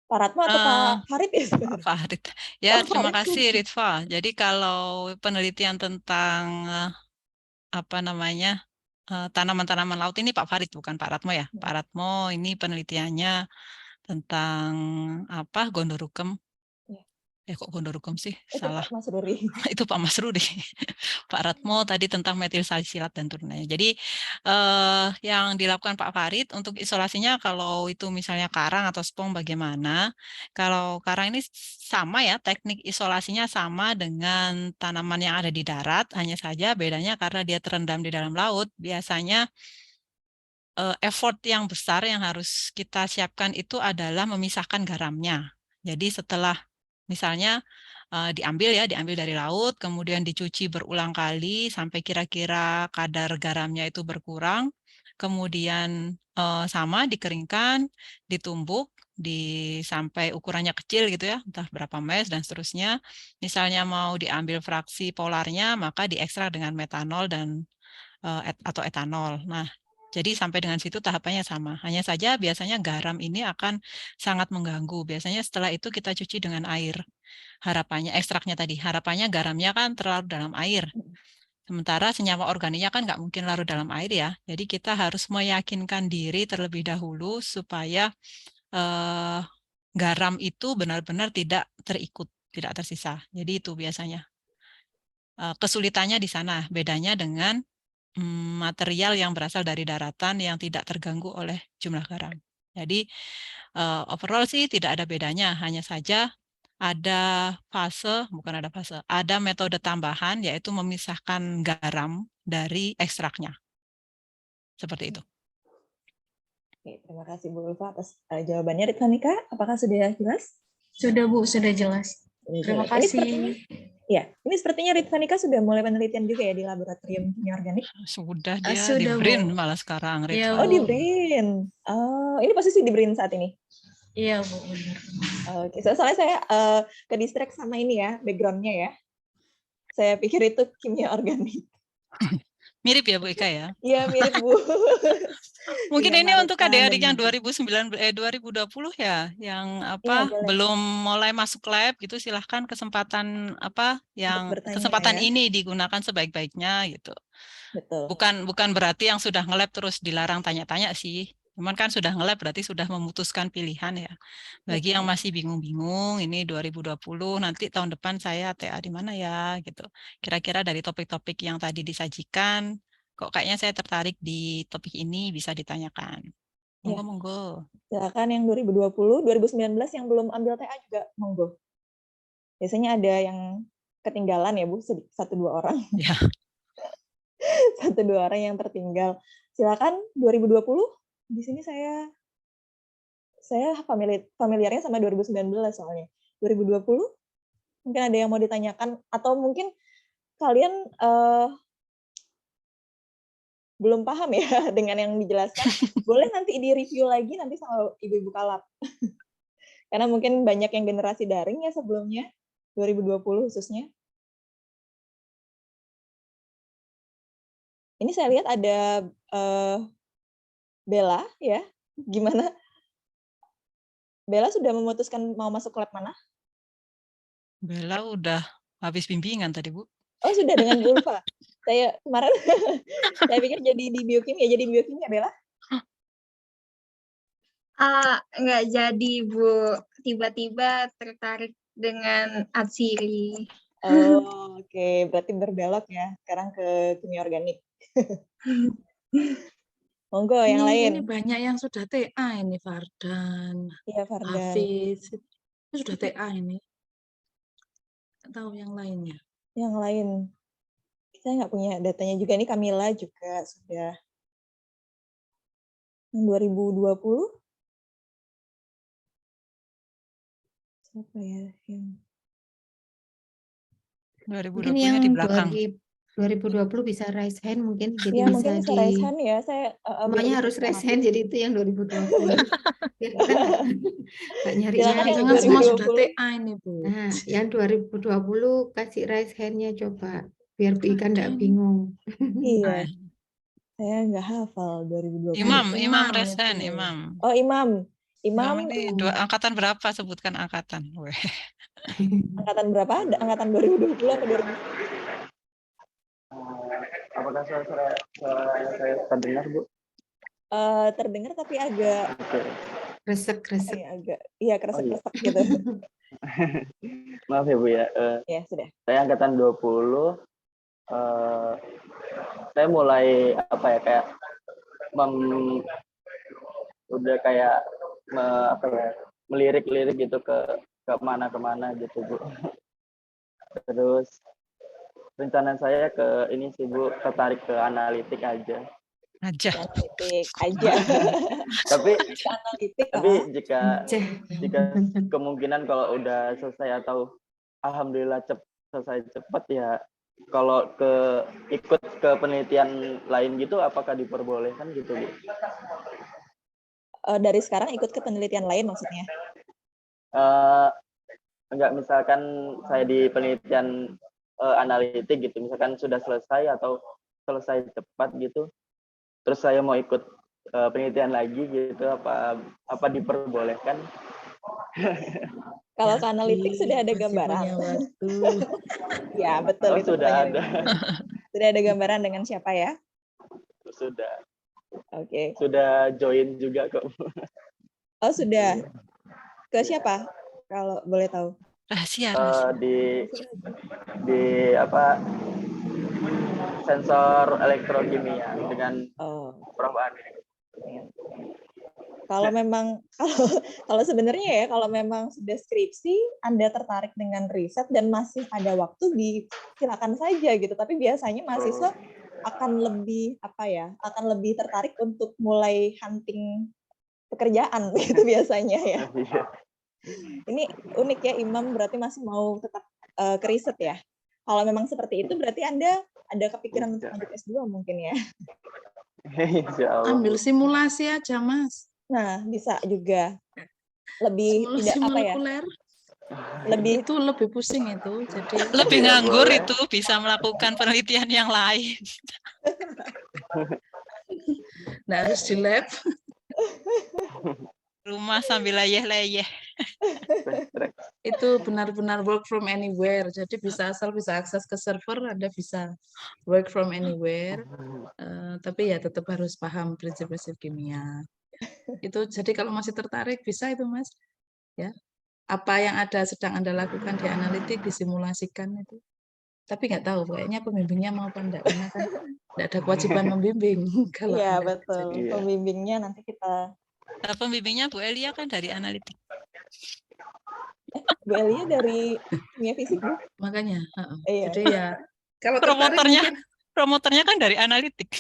Pak Ratmo atau Pak Farid ya? Pak Farid. Ya, terima kasih Ritva. Jadi kalau penelitian tentang tanaman-tanaman laut ini Pak Farid, bukan Pak Ratmo ya. Pak Ratmo ini penelitiannya tentang Gondorukem. Kok Gondorukem sih? Salah. Pak Masruri. Itu Pak Masruri. Pak Ratmo tadi tentang metil salisilat dan turunannya. Jadi yang dilakukan Pak Farid untuk isolasinya, kalau itu misalnya karang atau spong bagaimana? Kalau karang ini sama ya, teknik isolasinya sama dengan tanaman yang ada di darat, hanya saja bedanya karena dia terendam di dalam laut, biasanya effort yang besar yang harus kita siapkan itu adalah memisahkan garamnya. Jadi setelah misalnya diambil dari laut, kemudian dicuci berulang kali sampai kira-kira kadar garamnya itu berkurang, kemudian sama dikeringkan, ditumbuk sampai ukurannya kecil gitu ya, entah berapa mes dan seterusnya. Misalnya mau diambil fraksi polarnya, maka diekstrak dengan metanol atau etanol. Nah, jadi sampai dengan situ tahapannya sama. Hanya saja biasanya garam ini akan sangat mengganggu. Biasanya setelah itu kita cuci dengan air. Harapannya, ekstraknya tadi, harapannya garamnya kan terlarut dalam air. Sementara senyawa organiknya kan nggak mungkin larut dalam air ya. Jadi kita harus meyakinkan diri terlebih dahulu supaya garam itu benar-benar tidak terikut, tidak tersisa. Jadi itu biasanya. Kesulitannya di sana, bedanya dengan material yang berasal dari daratan yang tidak terganggu oleh jumlah garam. Jadi overall sih tidak ada bedanya, hanya saja ada metode tambahan yaitu memisahkan garam dari ekstraknya. Seperti itu. Oke, terima kasih Bu Ulfa atas jawabannya. Ritvanika, apakah sudah jelas? Sudah Bu, sudah jelas. Terima kasih. Ini sepertinya Ritvanika sudah mulai penelitian juga ya di laboratorium kimia organik. Sudah, dia di BRIN malah sekarang. Ya, di BRIN. Ini posisi di BRIN saat ini? Iya Bu, benar. Oke, soalnya saya ke distract sama ini ya, background-nya ya. Saya pikir itu kimia organik. Mirip ya Bu Ika ya? Iya, mirip Bu. Mungkin ini untuk adik-adik yang 2020 ya, yang belum mulai masuk lab gitu, silahkan kesempatan ini digunakan sebaik-baiknya gitu. Betul. Bukan berarti yang sudah nge-lab terus dilarang tanya-tanya sih. Cuman kan sudah nge-lab berarti sudah memutuskan pilihan ya. Bagi yang masih bingung-bingung, ini 2020, nanti tahun depan saya TA di mana ya gitu. Kira-kira dari topik-topik yang tadi disajikan, kok kayaknya saya tertarik di topik ini, bisa ditanyakan. Monggo. Silakan yang 2020, 2019 yang belum ambil TA juga monggo. Biasanya ada yang ketinggalan ya Bu, 1-2 orang. Ya. 1-2 orang yang tertinggal. Silakan 2020. Di sini saya familiarnya sama 2019 soalnya. 2020 mungkin ada yang mau ditanyakan atau mungkin kalian belum paham ya dengan yang dijelaskan. Boleh nanti di-review lagi nanti sama Ibu-Ibu Kalap. Karena mungkin banyak yang generasi daring ya sebelumnya, 2020 khususnya. Ini saya lihat ada Bella ya. Gimana? Bella sudah memutuskan mau masuk lab mana? Bella udah habis bimbingan tadi, Bu. Oh, sudah dengan Bu Ulfa. Saya kemarin saya pikir jadi di biokimia, jadi biokimia Bella. Nggak jadi, Bu. Tiba-tiba tertarik dengan atsiri. Oh, oke. Berarti berbelok ya sekarang ke kimia organik. Monggo yang lain. Ini banyak yang sudah TA ini, Fardan, Iya, Fardan. Hafiz. Itu sudah TA ini. Nggak tahu yang lainnya. Yang lain. Saya nggak punya datanya juga. Ini Kamila juga sudah. Yang 2020? Siapa ya yang 2020-nya di belakang. 2020 bisa raise hand mungkin, jadi ya, bisa mungkin bisa raise hand ya. Saya semuanya harus raise hand, jadi itu yang 2020. Biar kita nggak nyari-nyari. yang Jangan semua 2020. sudah TA ini, Bu. Nah, yang 2020 kasih raise hand-nya coba, biar Bu Ika nggak Ada. bingung. Iya. Saya nggak hafal 2020. Imam Resen, itu. Imam. Oh, Imam. Imam ini angkatan berapa? Sebutkan angkatan. Weh. Angkatan berapa? Angkatan 2020 atau 2000? Apakah saya terdengar, Bu? Terdengar tapi agak Kresek-kresek. agak kresek-kresek gitu. Maaf ya, Bu ya. Ya, sudah. Saya angkatan 20. Saya mulai kayak udah kayak melirik-lirik gitu ke kemana gitu, Bu. Terus rencana saya ke ini sih, Bu, tertarik ke analitik aja. Analitik aja. tapi analitik jika kemungkinan kalau udah selesai atau alhamdulillah selesai cepat ya, kalau ikut ke penelitian lain gitu, apakah diperbolehkan gitu, Bu? Dari sekarang ikut ke penelitian lain maksudnya? Enggak, misalkan saya di penelitian analitik gitu, misalkan sudah selesai atau selesai cepat gitu, terus saya mau ikut penelitian lagi gitu, apa diperbolehkan? Kalau ke analitik sudah ada gambaran. Ya, betul, itu sudah ada. Sudah ada gambaran dengan siapa ya? Sudah. Oke. Sudah join juga kok. Oh, sudah. Ke siapa? Kalau boleh tahu. Rahasia. Di sensor elektrokimia dengan Prof. Ani. Kalau memang kalau sebenarnya ya, kalau memang sudah skripsi, Anda tertarik dengan riset dan masih ada waktu, silakan saja gitu. Tapi biasanya mahasiswa akan lebih tertarik untuk mulai hunting pekerjaan gitu biasanya ya. Ini unik ya, Imam berarti masih mau tetap ke riset ya. Kalau memang seperti itu berarti Anda ada kepikiran untuk lanjut S2 mungkin ya. Ambil simulasi aja, Mas. Nah, bisa juga. Lebih simulasi tidak molekuler. Itu lebih pusing itu. Jadi lebih nganggur itu, bisa melakukan penelitian yang lain. Nggak harus di lab. Rumah sambil leyeh-leyeh. Itu benar-benar work from anywhere. Jadi bisa akses ke server, Anda bisa work from anywhere. Tapi ya tetap harus paham prinsip-prinsip kimia. Itu jadi kalau masih tertarik bisa itu, Mas. Ya. Apa yang sedang Anda lakukan di analitik disimulasikan itu. Tapi nggak tahu kayaknya pembimbingnya mau apa enggak, karena kan enggak ada kewajiban membimbing. Iya, betul. Pembimbingnya nanti kita Pembimbingnya Bu Elia kan dari analitik. Bu Elia dari kimia fisik, Bu. Makanya, Iya. jadi ya kalau promotornya kan dari analitik.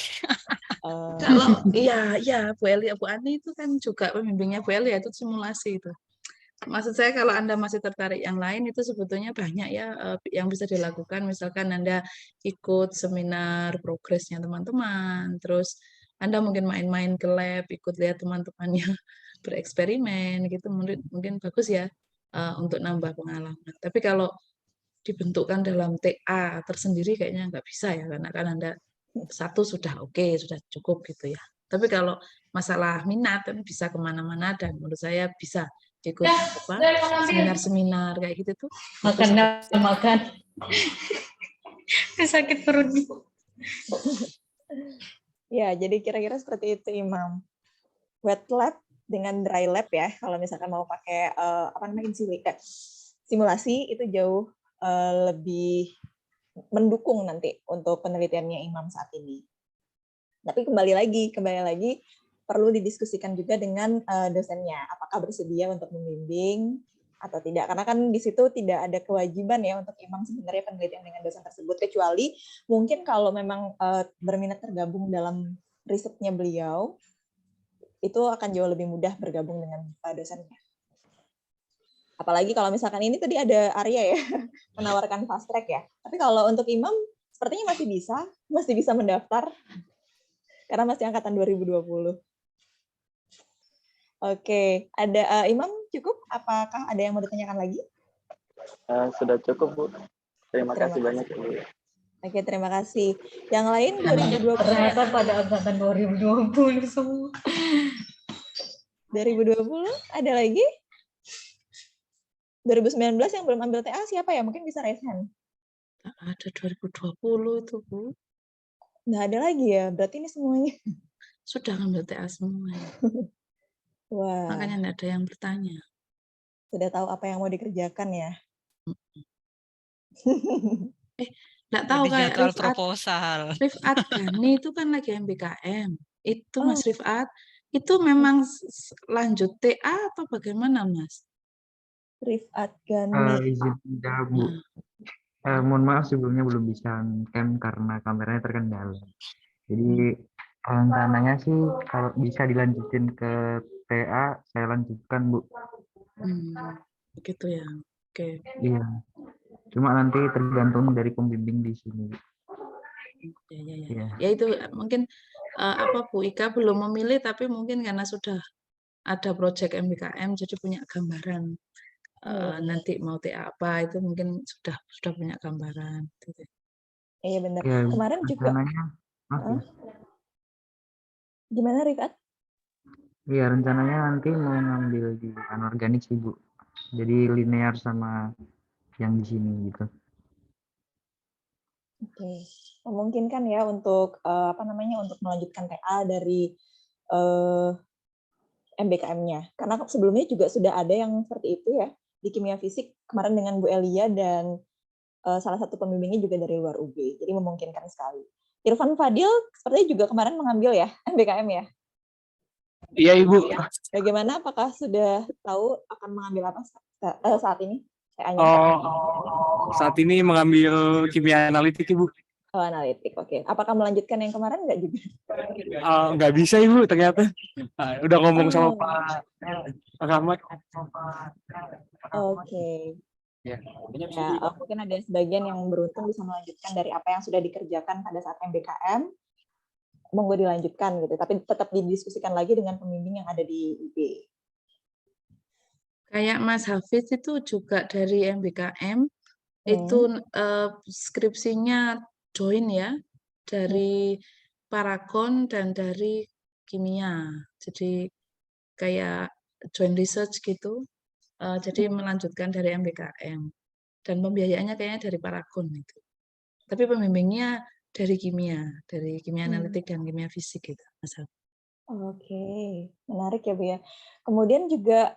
Kalau iya Bu Elia, Bu Ani itu kan juga pembimbingnya Bu Elia, itu simulasi itu. Maksud saya kalau Anda masih tertarik yang lain itu sebetulnya banyak ya yang bisa dilakukan. Misalkan Anda ikut seminar progresnya teman-teman, terus Anda mungkin main-main ke lab, ikut lihat teman-temannya bereksperimen gitu, mungkin bagus ya untuk nambah pengalaman. Tapi kalau dibentukkan dalam TA tersendiri kayaknya nggak bisa ya, karena kan Anda satu sudah oke, sudah cukup gitu ya. Tapi kalau masalah minat kan bisa kemana-mana dan menurut saya bisa ikut seminar-seminar kayak gitu tuh. Makan. Sakit perut. Ya, jadi kira-kira seperti itu, Imam. Wet lab dengan dry lab ya, kalau misalkan mau pakai simulasi itu jauh lebih mendukung nanti untuk penelitiannya Imam saat ini. Tapi kembali lagi perlu didiskusikan juga dengan dosennya, apakah bersedia untuk membimbing atau tidak, karena kan di situ tidak ada kewajiban ya untuk Imam sebenarnya penelitian dengan dosen tersebut, kecuali mungkin kalau memang berminat tergabung dalam risetnya beliau, itu akan jauh lebih mudah bergabung dengan dosennya. Apalagi kalau misalkan ini tadi ada Arya ya, menawarkan fast track ya. Tapi kalau untuk Imam, sepertinya masih bisa mendaftar, karena masih angkatan 2020. Oke, ada Imam cukup? Apakah ada yang mau ditanyakan lagi? Sudah cukup, Bu. Terima kasih banyak, Bu. Oke, terima kasih. Yang lain 2020. Ternyata pada angkatan 2020 semua. 2020 ada lagi? 2019 yang belum ambil TA siapa ya? Mungkin bisa raise hand. Ada 2020 itu, Bu. Nggak ada lagi ya? Berarti ini semuanya. Sudah ngambil TA semua. Wah. Makanya nggak ada yang bertanya. Sudah tahu apa yang mau dikerjakan ya? Nggak tahu kayak jadwal proposal. Rifat Gani itu kan lagi MBKM. Itu Mas Rifat, itu memang lanjut TA atau bagaimana, Mas? Rifat Gani. Izin tidak, Bu. Mohon maaf sebelumnya belum bisa cam karena kameranya terkendala. Jadi rencananya sih kalau bisa dilanjutin ke TA, saya lanjutkan, Bu. Begitu ya. Oke. Iya. Cuma nanti tergantung dari pembimbing di sini. Ya itu mungkin Bu Ika belum memilih, tapi mungkin karena sudah ada proyek MBKM jadi punya gambaran nanti mau TA apa, itu mungkin sudah punya gambaran. Iya benar. Ya, kemarin juga. Gimana Rifat? Iya, rencananya nanti mau ngambil di anorganik sih, Bu. Jadi linear sama yang di sini gitu. Oke, memungkinkan ya untuk untuk melanjutkan TA dari MBKM-nya. Karena sebelumnya juga sudah ada yang seperti itu ya di kimia fisik kemarin dengan Bu Elia dan salah satu pembimbingnya juga dari luar UB. Jadi memungkinkan sekali. Irfan Fadil sepertinya juga kemarin mengambil ya MBKM ya. Iya Ibu. Bagaimana? Apakah sudah tahu akan mengambil apa saat ini? Saat ini mengambil kimia analitik Ibu. Oh, analitik, oke. Apakah melanjutkan yang kemarin nggak juga? Nggak bisa Ibu ternyata. Udah ngomong sama Pak Rahmat. Oke. Ya, mungkin ada sebagian yang beruntung bisa melanjutkan dari apa yang sudah dikerjakan pada saat MBKM. Monggo dilanjutkan gitu, tapi tetap didiskusikan lagi dengan pembimbing yang ada di UB. Kayak Mas Hafiz itu juga dari MBKM, itu skripsinya join ya, dari Paragon dan dari kimia. Jadi kayak joint research gitu. Jadi melanjutkan dari MBKM. Dan pembiayaannya kayaknya dari Paragon itu. Tapi pembimbingnya dari kimia analitik dan kimia fisik gitu, Mas Hafiz. Oke, menarik ya Bu ya. Kemudian juga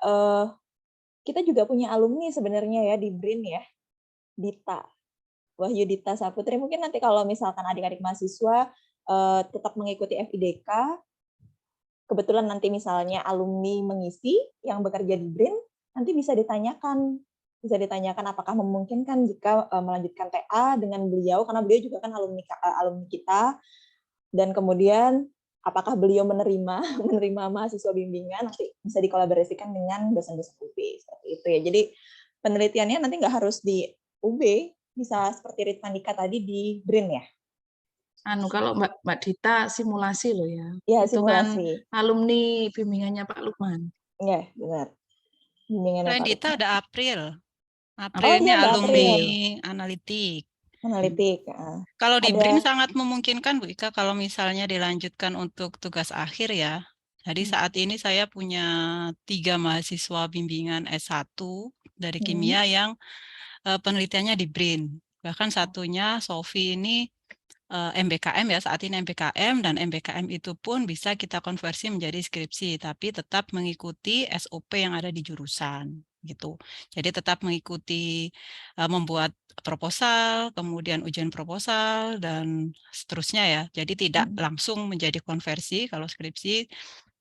kita juga punya alumni sebenarnya ya di BRIN ya, Dita, Wahyu Dita Saputri. Mungkin nanti kalau misalkan adik-adik mahasiswa tetap mengikuti FIDK, kebetulan nanti misalnya alumni mengisi yang bekerja di BRIN, nanti bisa ditanyakan apakah memungkinkan jika melanjutkan TA dengan beliau, karena beliau juga kan alumni kita, dan kemudian apakah beliau menerima mahasiswa bimbingan, nanti bisa dikolaborasikan dengan dosen-dosen UB seperti itu ya. Jadi penelitiannya nanti nggak harus di UB, bisa seperti Ritmanika tadi di BRIN ya. Kalau Mbak Dita simulasi loh ya. Iya, itu simulasi. Kan alumni bimbingannya Pak Lukman. Iya, benar. Bimbingannya Selain Pak Dita Lukman. ada April. April ini alumni analitik. Analitik. Kalau di Ada. BRIN sangat memungkinkan Bu Ika kalau misalnya dilanjutkan untuk tugas akhir ya. Jadi saat ini saya punya 3 mahasiswa bimbingan S1 dari kimia yang penelitiannya di BRIN. Bahkan satunya Sofi ini MBKM ya, saat ini MBKM, dan MBKM itu pun bisa kita konversi menjadi skripsi, tapi tetap mengikuti SOP yang ada di jurusan gitu. Jadi tetap mengikuti membuat proposal, kemudian ujian proposal, dan seterusnya ya. Jadi tidak langsung menjadi konversi kalau skripsi,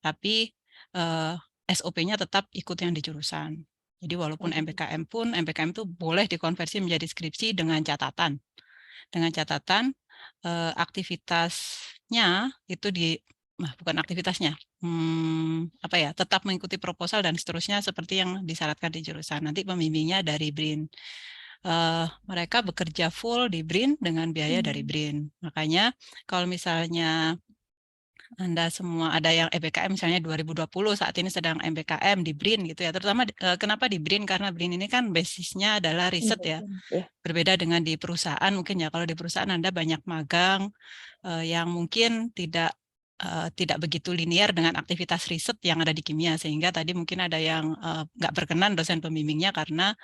tapi SOP-nya tetap ikut yang di jurusan. Jadi walaupun MBKM pun, MBKM itu boleh dikonversi menjadi skripsi dengan catatan. Dengan catatan aktivitasnya itu bukan aktivitasnya, apa ya, tetap mengikuti proposal dan seterusnya seperti yang disyaratkan di jurusan. Nanti pembimbingnya dari BRIN. Mereka bekerja full di BRIN dengan biaya dari BRIN. Makanya kalau misalnya Anda semua ada yang MBKM misalnya 2020 saat ini sedang MBKM di BRIN gitu ya. Terutama kenapa di BRIN? Karena BRIN ini kan basisnya adalah riset ya. Berbeda dengan di perusahaan mungkin ya. Kalau di perusahaan Anda banyak magang yang mungkin tidak begitu linear dengan aktivitas riset yang ada di kimia, sehingga tadi mungkin ada yang nggak berkenan dosen pembimbingnya karena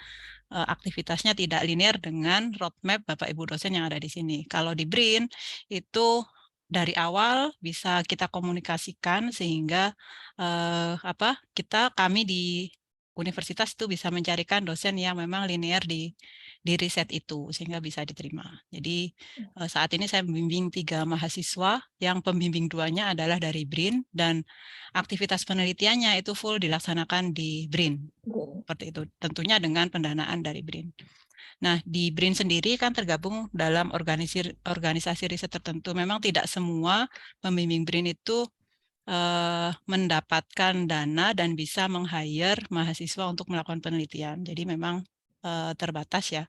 aktivitasnya tidak linear dengan roadmap Bapak Ibu dosen yang ada di sini. Kalau di BRIN itu dari awal bisa kita komunikasikan sehingga kami di universitas itu bisa mencarikan dosen yang memang linear di riset itu sehingga bisa diterima. Jadi saat ini saya membimbing 3 mahasiswa yang pembimbing 2-nya adalah dari BRIN dan aktivitas penelitiannya itu full dilaksanakan di BRIN. Seperti itu, tentunya dengan pendanaan dari BRIN. Nah, di BRIN sendiri kan tergabung dalam organisasi riset tertentu. Memang tidak semua pembimbing BRIN itu mendapatkan dana dan bisa meng-hire mahasiswa untuk melakukan penelitian. Jadi memang terbatas ya.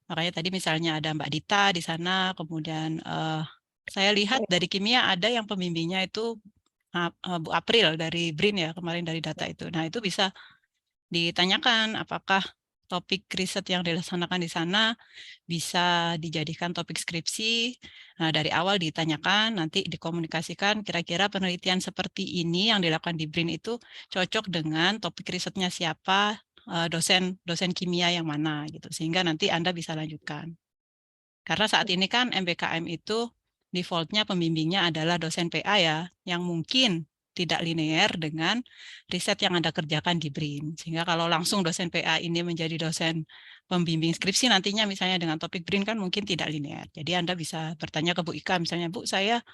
Makanya tadi misalnya ada Mbak Dita di sana, kemudian saya lihat dari kimia ada yang pembimbingnya itu Bu April dari BRIN ya, kemarin dari data itu. Nah, itu bisa ditanyakan apakah topik riset yang dilaksanakan di sana bisa dijadikan topik skripsi. Nah, dari awal ditanyakan, nanti dikomunikasikan kira-kira penelitian seperti ini yang dilakukan di BRIN itu cocok dengan topik risetnya siapa, dosen kimia yang mana gitu, sehingga nanti Anda bisa lanjutkan. Karena saat ini kan MBKM itu defaultnya pembimbingnya adalah dosen PA ya, yang mungkin tidak linear dengan riset yang Anda kerjakan di BRIN. Sehingga kalau langsung dosen PA ini menjadi dosen pembimbing skripsi nantinya misalnya dengan topik BRIN kan mungkin tidak linear. Jadi Anda bisa bertanya ke Bu Ika misalnya, Bu saya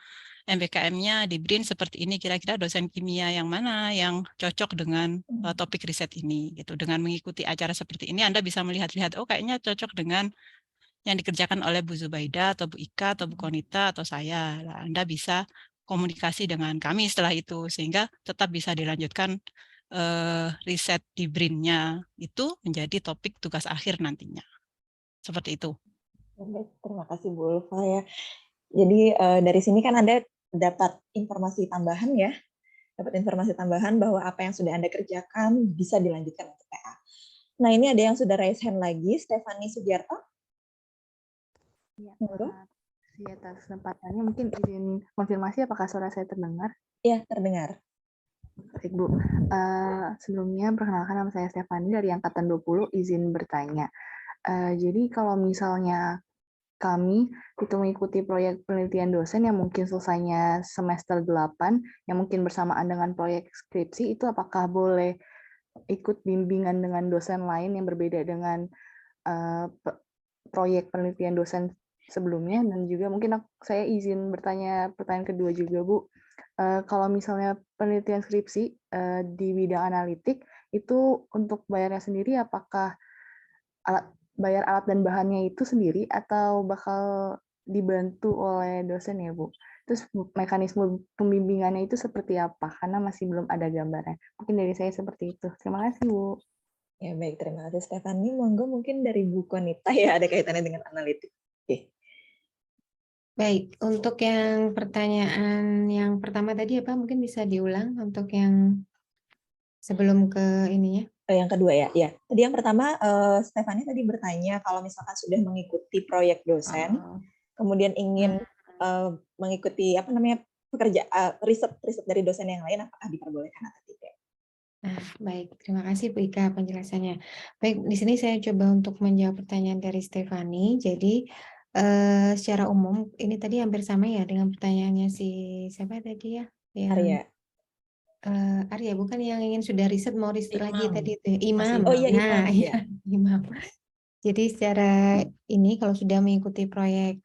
MBKM-nya di BRIN seperti ini, kira-kira dosen kimia yang mana yang cocok dengan topik riset ini. Gitu. Dengan mengikuti acara seperti ini Anda bisa melihat-lihat, oh kayaknya cocok dengan yang dikerjakan oleh Bu Zubaida atau Bu Ika atau Bu Konita atau saya. Nah, Anda bisa komunikasi dengan kami setelah itu sehingga tetap bisa dilanjutkan riset di BRIN-nya itu menjadi topik tugas akhir nantinya. Seperti itu. Terima kasih Bu Ulfa ya. Jadi dari sini kan Anda dapat informasi tambahan ya. Dapat informasi tambahan bahwa apa yang sudah Anda kerjakan bisa dilanjutkan untuk PA. Nah, ini ada yang sudah raise hand lagi, Stefani Sugiarto. Ya, atas kesempatannya mungkin izin konfirmasi apakah suara saya terdengar? Iya, terdengar. Baik, Bu. Sebelumnya perkenalkan nama saya Stefani dari angkatan 20, izin bertanya. Jadi kalau misalnya kami itu mengikuti proyek penelitian dosen yang mungkin selesainya semester 8, yang mungkin bersamaan dengan proyek skripsi, itu apakah boleh ikut bimbingan dengan dosen lain yang berbeda dengan proyek penelitian dosen sebelumnya? Dan juga mungkin saya izin bertanya pertanyaan kedua juga, Bu. Kalau misalnya penelitian skripsi di bidang analitik, itu untuk bayarnya sendiri apakah bayar alat dan bahannya itu sendiri atau bakal dibantu oleh dosen ya, Bu? Terus mekanisme pembimbingannya itu seperti apa? Karena masih belum ada gambaran. Mungkin dari saya seperti itu. Terima kasih, Bu. Ya baik, terima kasih Stefani. Monggo mungkin dari Bu Konita ya, ada kaitannya dengan analitik. Oke. Baik, untuk yang pertanyaan yang pertama tadi apa mungkin bisa diulang untuk yang sebelum ke ininya? Yang kedua ya, ya. Tadi yang pertama, Stefani tadi bertanya kalau misalkan sudah mengikuti proyek dosen, kemudian ingin mengikuti apa namanya riset dari dosen yang lain, apakah diperbolehkan atau tidak? Nah, baik, terima kasih Bu Ika penjelasannya. Baik, di sini saya coba untuk menjawab pertanyaan dari Stefani. Jadi secara umum ini tadi hampir sama ya dengan pertanyaannya si siapa tadi ya? Arya. Arya, bukan yang ingin sudah riset mau riset lagi Imam. tadi itu ya? Imam. Oh iya, Nah, Imam, iya, Imam. Jadi secara ini kalau sudah mengikuti proyek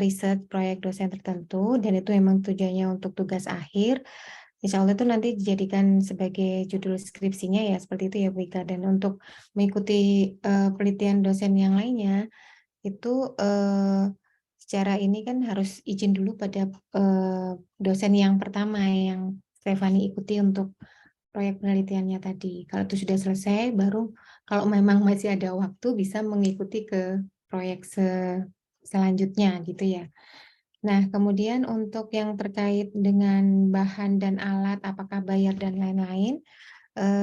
riset proyek dosen tertentu dan itu memang tujuannya untuk tugas akhir, insya Allah itu nanti dijadikan sebagai judul skripsinya ya seperti itu ya Bu Ika. Dan untuk mengikuti penelitian dosen yang lainnya itu secara ini kan harus izin dulu pada dosen yang pertama yang Stefani ikuti untuk proyek penelitiannya tadi. Kalau itu sudah selesai, baru kalau memang masih ada waktu bisa mengikuti ke proyek selanjutnya gitu ya. Nah, kemudian untuk yang terkait dengan bahan dan alat, apakah bayar dan lain-lain,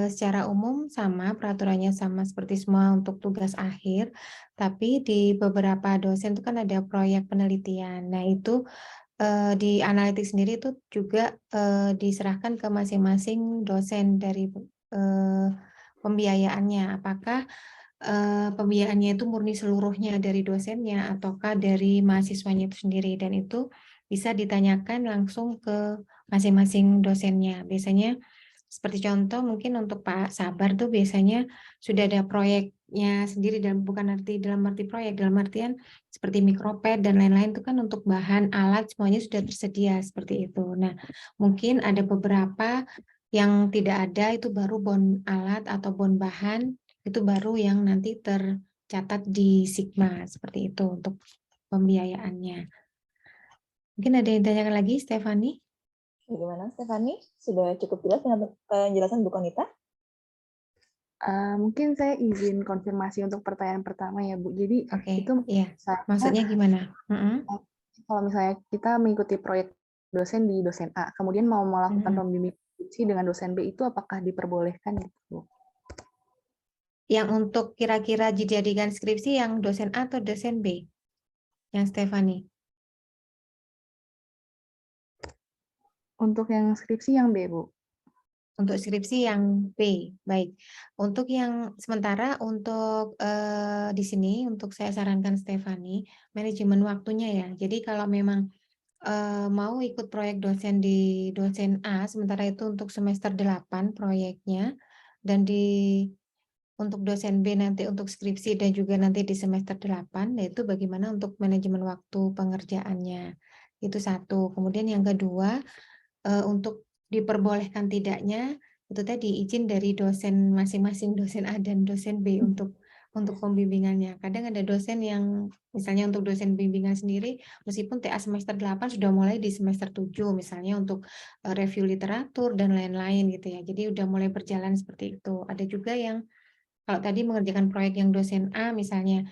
secara umum sama, peraturannya sama seperti semua untuk tugas akhir, tapi di beberapa dosen itu kan ada proyek penelitian. Nah, itu di analitik sendiri itu juga diserahkan ke masing-masing dosen dari pembiayaannya. Apakah pembiayaannya itu murni seluruhnya dari dosennya ataukah dari mahasiswanya itu sendiri, dan itu bisa ditanyakan langsung ke masing-masing dosennya. Biasanya seperti contoh mungkin untuk Pak Sabar tuh biasanya sudah ada proyeknya sendiri dan bukan dalam arti proyek, dalam artian seperti mikroped dan lain-lain itu kan untuk bahan alat semuanya sudah tersedia seperti itu. Nah, mungkin ada beberapa yang tidak ada itu baru bon alat atau bon bahan itu baru yang nanti tercatat di Sigma seperti itu untuk pembiayaannya. Mungkin ada yang ditanyakan lagi, Stefani? Bagaimana Stefani? Sudah cukup jelas dengan penjelasan Bu Konita? Mungkin saya izin konfirmasi untuk pertanyaan pertama ya Bu. Jadi itu iya. Maksudnya gimana? Kalau misalnya kita mengikuti proyek dosen di dosen A, kemudian mau melakukan pembimbingan skripsi dengan dosen B, itu apakah diperbolehkan gitu Bu? Yang untuk kira-kira dijadikan skripsi yang dosen A atau dosen B? Yang Stefani? Untuk yang skripsi yang B, Bu. Untuk skripsi yang B, baik. Untuk yang sementara untuk di sini untuk saya sarankan Stefani manajemen waktunya ya. Jadi kalau memang mau ikut proyek dosen di dosen A, sementara itu untuk semester 8 proyeknya, dan untuk dosen B nanti untuk skripsi dan juga nanti di semester 8, yaitu bagaimana untuk manajemen waktu pengerjaannya. Itu satu. Kemudian yang kedua, untuk diperbolehkan tidaknya itu tadi izin dari dosen masing-masing, dosen A dan dosen B untuk pembimbingannya. Kadang ada dosen yang misalnya untuk dosen bimbingan sendiri meskipun TA semester 8 sudah mulai di semester 7 misalnya untuk review literatur dan lain-lain gitu ya. Jadi udah mulai berjalan seperti itu. Ada juga yang kalau tadi mengerjakan proyek yang dosen A misalnya,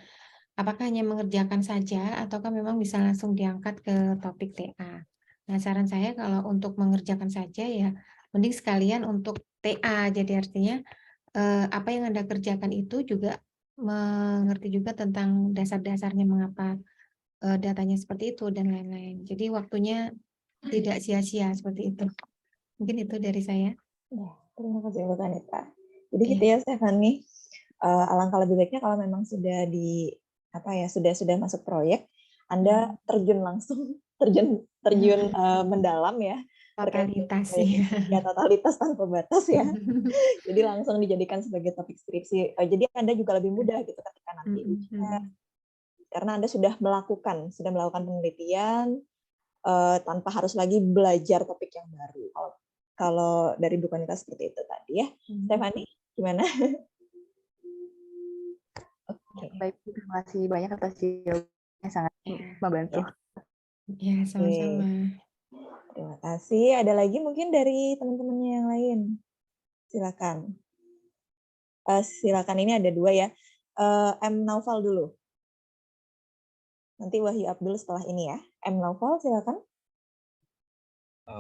apakah hanya mengerjakan saja ataukah memang bisa langsung diangkat ke topik TA. Nah, saran saya kalau untuk mengerjakan saja ya, mending sekalian untuk TA. Jadi artinya apa yang Anda kerjakan itu juga mengerti juga tentang dasar-dasarnya mengapa datanya seperti itu dan lain-lain. Jadi waktunya tidak sia-sia seperti itu. Mungkin itu dari saya. Ya, terima kasih Bu Konita. Jadi gitu ya Stefani. Alangkah lebih baiknya kalau memang sudah sudah masuk proyek, Anda terjun langsung mendalam ya, totalitas ya totalitas tanpa batas ya. Jadi langsung dijadikan sebagai topik skripsi. Jadi Anda juga lebih mudah gitu ketika nanti ujian, karena Anda sudah melakukan penelitian tanpa harus lagi belajar topik yang baru. Kalau dari Bu Konita seperti itu tadi ya. Stefani, gimana? Baik, terima kasih banyak atas jawabannya, sangat membantu. Ya, sama-sama. Terima kasih. Ada lagi mungkin dari teman-temannya yang lain? Silakan. Silakan, ini ada 2 ya. M. Naufal dulu. Nanti Wahyu Abdul setelah ini ya. M. Naufal, silakan.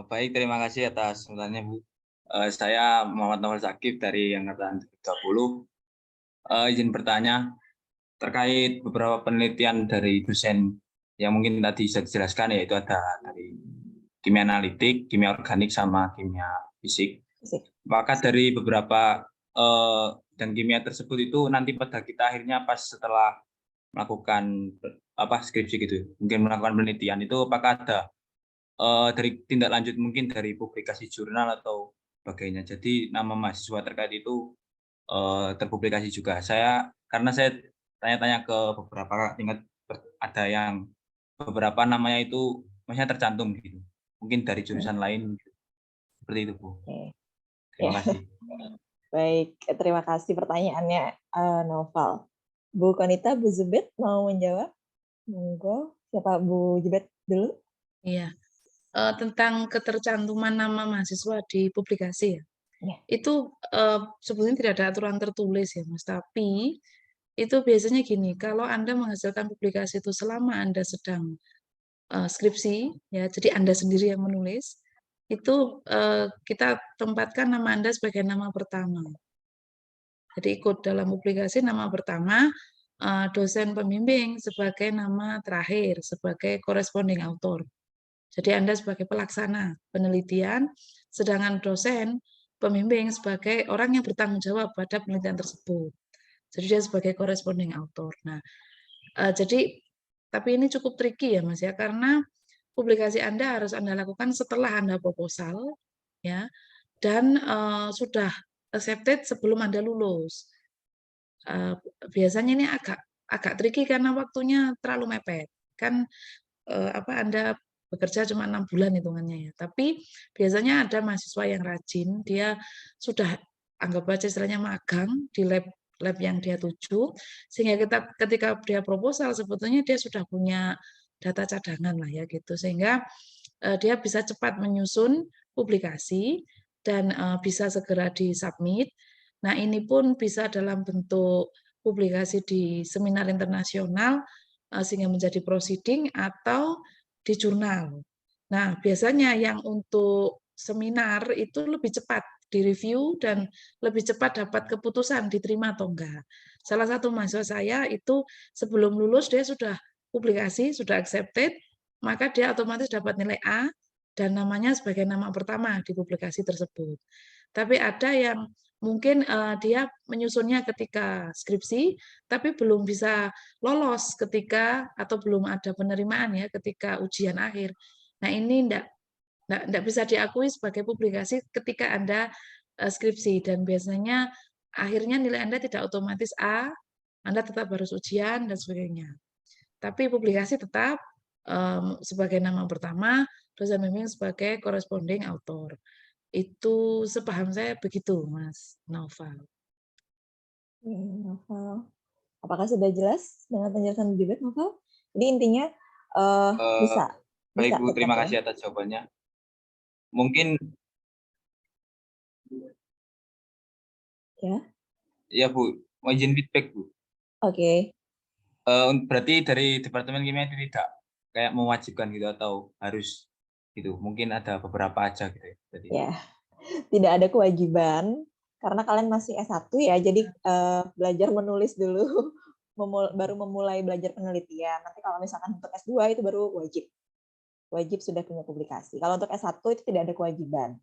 Baik, terima kasih atas pertanyaannya Bu. Saya Muhammad Nawal Zakif dari Angkatan 30. Izin bertanya terkait beberapa penelitian dari dosen yang mungkin tadi sudah dijelaskan, yaitu ada dari kimia analitik, kimia organik, sama kimia fisik. Maka dari beberapa dan kimia tersebut itu nanti pada kita akhirnya pas setelah melakukan skripsi gitu, mungkin melakukan penelitian itu apakah ada dari tindak lanjut mungkin dari publikasi jurnal atau sebagainya. Jadi nama mahasiswa terkait itu terpublikasi juga. Karena saya tanya-tanya ke beberapa tingkat, ada yang beberapa namanya itu maksudnya tercantum gitu. Mungkin dari jurusan lain gitu. Seperti itu, Bu. Terima kasih. Baik, terima kasih pertanyaannya, Noval. Bu Konita, Bu Zubed mau menjawab? Monggo, siapa Bu Zubed dulu? Iya, tentang ketercantuman nama mahasiswa di publikasi ya. Itu sebetulnya tidak ada aturan tertulis ya, Mas. Tapi itu biasanya gini, kalau Anda menghasilkan publikasi itu selama Anda sedang skripsi, ya, jadi Anda sendiri yang menulis, itu kita tempatkan nama Anda sebagai nama pertama. Jadi ikut dalam publikasi nama pertama, dosen pembimbing sebagai nama terakhir, sebagai corresponding author. Jadi Anda sebagai pelaksana penelitian, sedangkan dosen pembimbing sebagai orang yang bertanggung jawab pada penelitian tersebut. Jadi dia sebagai corresponding author. Nah, jadi tapi ini cukup tricky ya Mas ya, karena publikasi Anda harus Anda lakukan setelah Anda proposal, ya, dan sudah accepted sebelum Anda lulus. Biasanya ini agak tricky karena waktunya terlalu mepet. Kan Anda bekerja cuma 6 bulan hitungannya ya. Tapi biasanya ada mahasiswa yang rajin, dia sudah anggap aja istilahnya magang di lab yang dia tuju, sehingga ketika dia proposal sebetulnya dia sudah punya data cadangan lah ya gitu, sehingga dia bisa cepat menyusun publikasi dan bisa segera disubmit. Nah, ini pun bisa dalam bentuk publikasi di seminar internasional sehingga menjadi proceeding atau di jurnal. Nah, biasanya yang untuk seminar itu lebih cepat direview dan lebih cepat dapat keputusan diterima atau enggak. Salah satu mahasiswa saya itu sebelum lulus dia sudah publikasi, sudah accepted, maka dia otomatis dapat nilai A dan namanya sebagai nama pertama di publikasi tersebut. Tapi ada yang mungkin dia menyusunnya ketika skripsi, tapi belum bisa lolos ketika atau belum ada penerimaan ya ketika ujian akhir. Nah ini enggak bisa diakui sebagai publikasi ketika Anda skripsi, dan biasanya akhirnya nilai Anda tidak otomatis A, Anda tetap harus ujian dan sebagainya. Tapi publikasi tetap sebagai nama pertama, dosen bimbing sebagai corresponding author. Itu sepaham saya begitu, Mas Noval. Noval, apakah sudah jelas dengan penjelasan juga, Noval? Jadi intinya bisa. Baik Bu, terima kasih atas jawabannya. Mungkin ya Bu, mau izin feedback Bu. Oke. Berarti dari Departemen Kimia itu tidak kayak mewajibkan gitu atau harus gitu, mungkin ada beberapa aja gitu ya. Ya, tidak ada kewajiban karena kalian masih S1 ya, jadi belajar menulis dulu, baru memulai belajar penelitian. Nanti kalau misalkan untuk S2 itu baru wajib sudah punya publikasi. Kalau untuk S1 itu tidak ada kewajiban.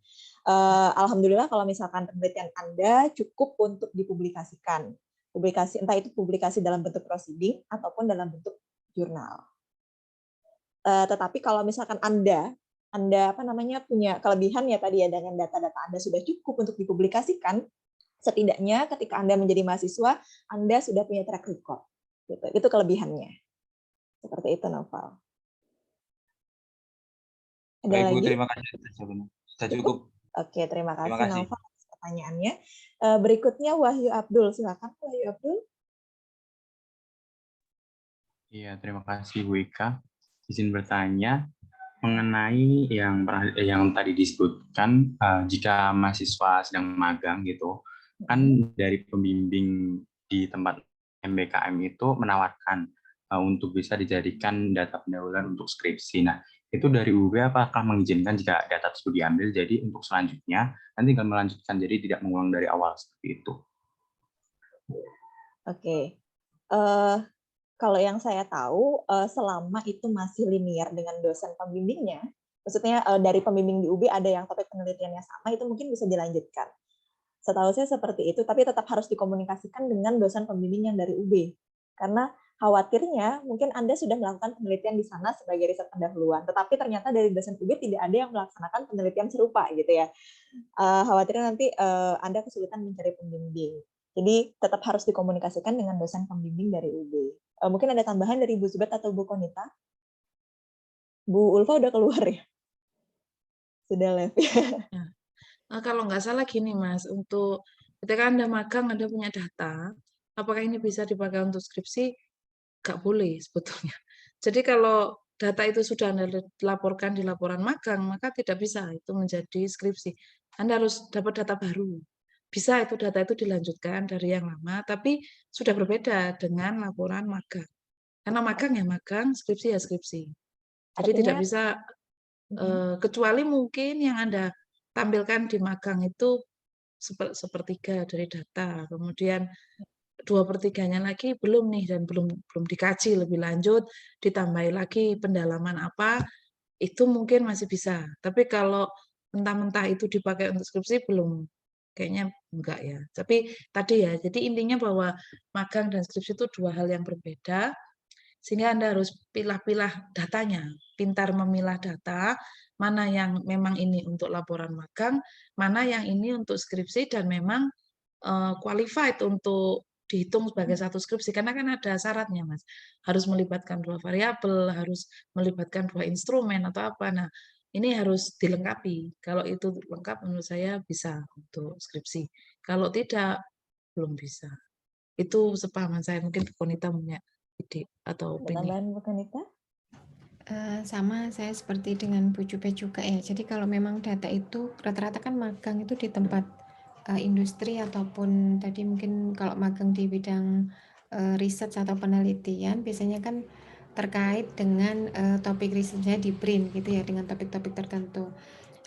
Alhamdulillah kalau misalkan penelitian Anda cukup untuk dipublikasikan. Publikasi, entah itu publikasi dalam bentuk proceeding ataupun dalam bentuk jurnal. Tetapi kalau misalkan Anda punya kelebihan ya tadi ya, dengan data-data Anda sudah cukup untuk dipublikasikan, setidaknya ketika Anda menjadi mahasiswa, Anda sudah punya track record. Gitu. Itu kelebihannya. Seperti itu, Noval. Ada baik, lagi? Bu, terima kasih. Sudah cukup. Oke, terima kasih Noval atas pertanyaannya. Berikutnya Wahyu Abdul, silakan Wahyu Abdul. Iya, terima kasih Bu Ika. Izin bertanya mengenai yang tadi disebutkan, jika mahasiswa sedang magang gitu, kan dari pembimbing di tempat MBKM itu menawarkan untuk bisa dijadikan data pendahuluan untuk skripsi. Nah, itu dari UB apakah mengizinkan jika data tersebut diambil, jadi untuk selanjutnya nanti tinggal melanjutkan, jadi tidak mengulang dari awal seperti itu. Oke. Kalau yang saya tahu, selama itu masih linear dengan dosen pembimbingnya, maksudnya dari pembimbing di UB ada yang topik penelitiannya sama, itu mungkin bisa dilanjutkan. Setahu saya seperti itu, tapi tetap harus dikomunikasikan dengan dosen pembimbing yang dari UB. Karena khawatirnya mungkin Anda sudah melakukan penelitian di sana sebagai riset pendahuluan, tetapi ternyata dari dosen UB tidak ada yang melaksanakan penelitian serupa gitu ya. Khawatirnya nanti Anda kesulitan mencari pembimbing. Jadi tetap harus dikomunikasikan dengan dosen pembimbing dari UB. Mungkin ada tambahan dari Bu Zubat atau Bu Konita? Bu Ulfa udah keluar ya? Sudah live ya? Kalau nggak salah gini Mas, untuk ketika Anda magang, Anda punya data, apakah ini bisa dipakai untuk skripsi? Nggak boleh sebetulnya. Jadi kalau data itu sudah Anda laporkan di laporan magang, maka tidak bisa itu menjadi skripsi. Anda harus dapat data baru. Bisa itu data itu dilanjutkan dari yang lama, tapi sudah berbeda dengan laporan magang. Karena magang ya magang, skripsi ya skripsi. Jadi tidak bisa, kecuali mungkin yang Anda tampilkan di magang itu sepertiga dari data, kemudian 2/3-nya lagi belum nih dan belum dikaji lebih lanjut, ditambahi lagi pendalaman apa, itu mungkin masih bisa. Tapi kalau mentah-mentah itu dipakai untuk skripsi belum, kayaknya enggak ya. Tapi tadi ya, jadi intinya bahwa magang dan skripsi itu 2 hal yang berbeda, sehingga Anda harus pilah-pilah datanya, pintar memilah data, mana yang memang ini untuk laporan magang, mana yang ini untuk skripsi dan memang qualified untuk dihitung sebagai satu skripsi, karena kan ada syaratnya Mas, harus melibatkan 2 variabel, harus melibatkan 2 instrumen atau apa. Nah, ini harus dilengkapi. Kalau itu lengkap menurut saya bisa untuk skripsi. Kalau tidak, belum bisa. Itu sepahaman saya, mungkin Bu Konita punya ide atau opini. Tambahan Bu Konita? Sama saya seperti dengan Bu Jubet juga ya. Jadi kalau memang data itu rata-rata kan magang itu di tempat industri ataupun tadi mungkin kalau magang di bidang riset atau penelitian biasanya kan terkait dengan topik risetnya di print gitu ya, dengan topik-topik tertentu.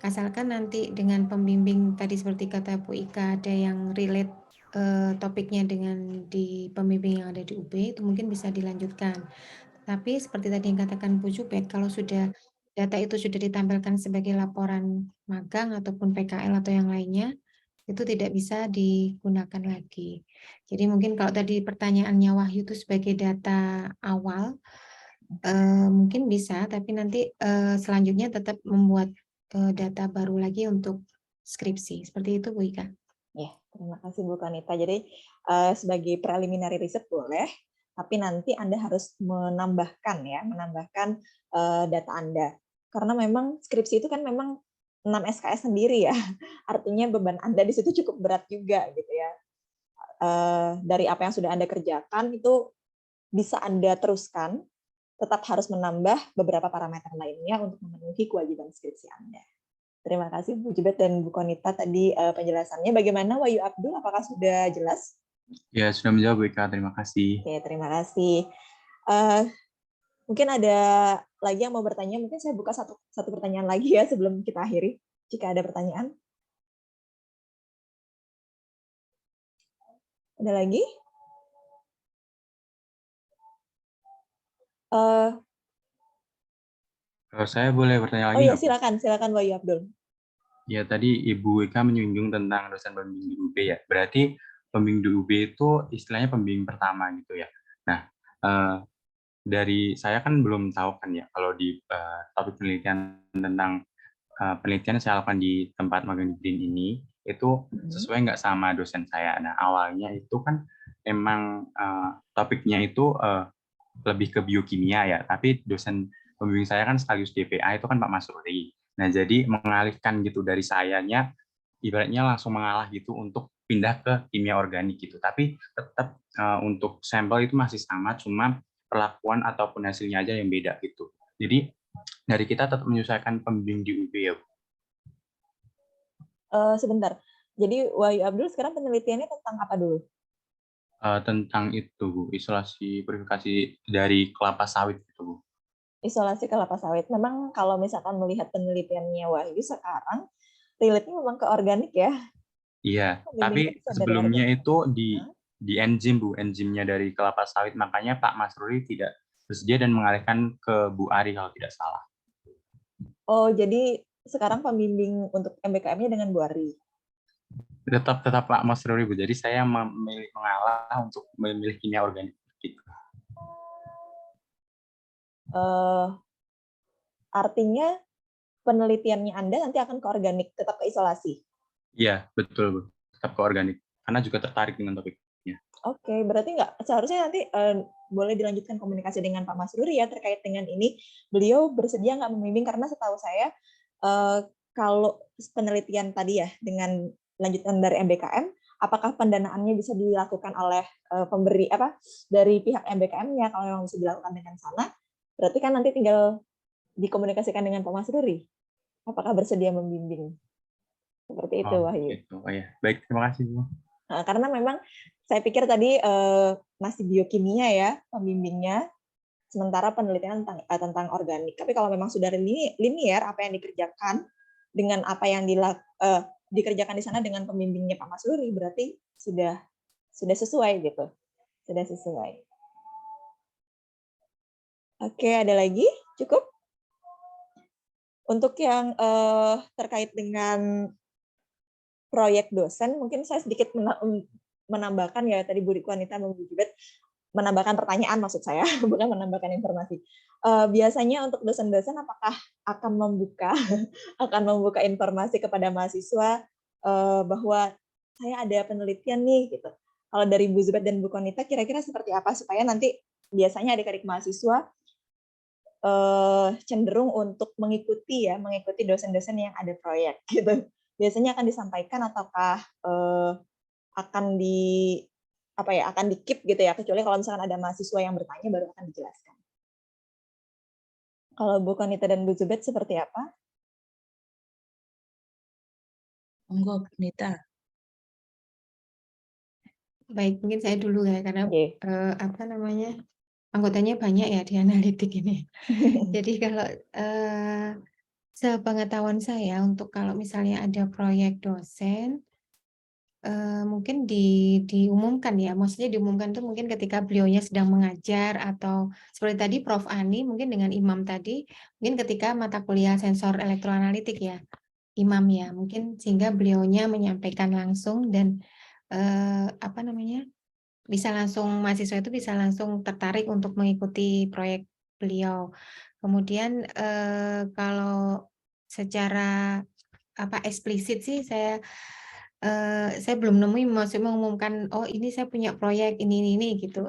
Asalkan nanti dengan pembimbing tadi seperti kata Bu Ika ada yang relate topiknya dengan di pembimbing yang ada di UB, itu mungkin bisa dilanjutkan. Tapi seperti tadi yang katakan Bu Jubet, kalau sudah data itu sudah ditampilkan sebagai laporan magang ataupun PKL atau yang lainnya, itu tidak bisa digunakan lagi. Jadi mungkin kalau tadi pertanyaannya Wahyu itu sebagai data awal, mungkin bisa, tapi nanti selanjutnya tetap membuat data baru lagi untuk skripsi. Seperti itu Bu Ika. Ya, terima kasih Bu Konita. Jadi sebagai preliminary riset boleh, tapi nanti Anda harus menambahkan data Anda. Karena memang skripsi itu kan memang 6 SKS sendiri ya. Artinya beban Anda di situ cukup berat juga gitu ya. Dari apa yang sudah Anda kerjakan itu bisa Anda teruskan, tetap harus menambah beberapa parameter lainnya untuk memenuhi kewajiban skripsi Anda. Terima kasih Bu Jubet dan Bu Konita tadi penjelasannya. Bagaimana Wahyu Abdul, apakah sudah jelas? Ya, sudah menjawab Bu Ika, terima kasih. Oke, terima kasih. Mungkin ada lagi yang mau bertanya, mungkin saya buka satu pertanyaan lagi ya sebelum kita akhiri, jika ada pertanyaan. Ada lagi? Kalau saya boleh bertanya lagi? Oh iya, silakan Wahyu Abdul. Ya, tadi Ibu Ika menyinggung tentang dosen pembimbing di UB ya. Berarti pembimbing di UB itu istilahnya pembimbing pertama gitu ya. Nah, dari saya kan belum tahu kan ya kalau di topik penelitian tentang penelitian yang saya lakukan di tempat magang di BRIN ini itu sesuai nggak sama dosen saya. Nah, awalnya itu kan emang topiknya itu lebih ke biokimia ya, tapi dosen pembimbing saya kan sekaligus DPA itu kan Pak Masruri. Nah, jadi mengalihkan gitu dari sayanya, ibaratnya langsung mengalah gitu untuk pindah ke kimia organik gitu. Tapi tetap untuk sampel itu masih sama, cuma perlakuan ataupun hasilnya aja yang beda gitu. Jadi dari kita tetap menyesuaikan pembimbing di UB ya, Bu. Sebentar. Jadi Wahyu Abdul sekarang penelitiannya tentang apa dulu? Tentang itu, Bu, isolasi purifikasi dari kelapa sawit gitu, Bu. isolasi kelapa sawit. Memang kalau misalkan melihat penelitiannya Wahyu sekarang, relate-nya memang ke organik ya. Iya, Pembimbingnya tapi bisa dari sebelumnya organik. itu di enzim Bu, enzimnya dari kelapa sawit. Makanya Pak Mas Ruri tidak bersedia dan mengalihkan ke Bu Ari kalau tidak salah. Oh, jadi sekarang pembimbing untuk MBKM-nya dengan Bu Ari. Tetap Pak Mas Ruri Bu. Jadi saya memilih mengalah untuk memilih kimia organik. Gitu. Artinya penelitiannya Anda nanti akan ke organik, tetap ke isolasi. Iya, betul Bu. Tetap ke organik. Karena juga tertarik dengan topiknya. Oke, berarti seharusnya nanti boleh dilanjutkan komunikasi dengan Pak Mas Ruri ya terkait dengan ini. Beliau bersedia nggak membimbing, karena setahu saya kalau penelitian tadi ya dengan lanjutan dari MBKM, apakah pendanaannya bisa dilakukan oleh pemberi dari pihak MBKM-nya? Kalau memang bisa dilakukan dengan sana, berarti kan nanti tinggal dikomunikasikan dengan Pak Mas Ruri. Apakah bersedia membimbing? Seperti itu, Wahyu. Gitu. Oh ya, baik, terima kasih Bu. Nah, karena memang saya pikir tadi masih biokimia ya pembimbingnya, sementara penelitian tentang organik. Tapi kalau memang sudah linier apa yang dikerjakan dengan apa yang dikerjakan di sana dengan pembimbingnya Pak Mas Ruri, berarti sudah sesuai gitu. Sudah sesuai. Oke, ada lagi? Cukup? Untuk yang terkait dengan proyek dosen, mungkin saya sedikit menambahkan ya, tadi Bu Wanita menambahkan pertanyaan maksud saya, bukan menambahkan informasi. Biasanya untuk dosen-dosen apakah akan membuka informasi kepada mahasiswa bahwa saya ada penelitian nih gitu. Kalau dari Bu Zubaid dan Bu Konita kira-kira seperti apa supaya nanti biasanya adik-adik mahasiswa cenderung untuk mengikuti dosen-dosen yang ada proyek gitu. Biasanya akan disampaikan ataukah akan akan di-keep gitu ya, kecuali kalau misalkan ada mahasiswa yang bertanya baru akan dijelaskan. Kalau Bu Konita dan Bu Zubaid seperti apa? Monggo, Konita. Baik, mungkin saya dulu ya, karena anggotanya banyak ya di analitik ini. Jadi kalau sepengetahuan saya, untuk kalau misalnya ada proyek dosen, mungkin diumumkan ya, maksudnya diumumkan itu mungkin ketika beliaunya sedang mengajar, atau seperti tadi Prof. Ani mungkin dengan Imam tadi, mungkin ketika mata kuliah sensor elektroanalitik ya, Imam ya, mungkin sehingga beliaunya menyampaikan langsung dan bisa langsung, mahasiswa itu bisa langsung tertarik untuk mengikuti proyek beliau. Kemudian kalau secara eksplisit sih saya belum nemuin maksudnya mengumumkan, oh ini saya punya proyek ini gitu.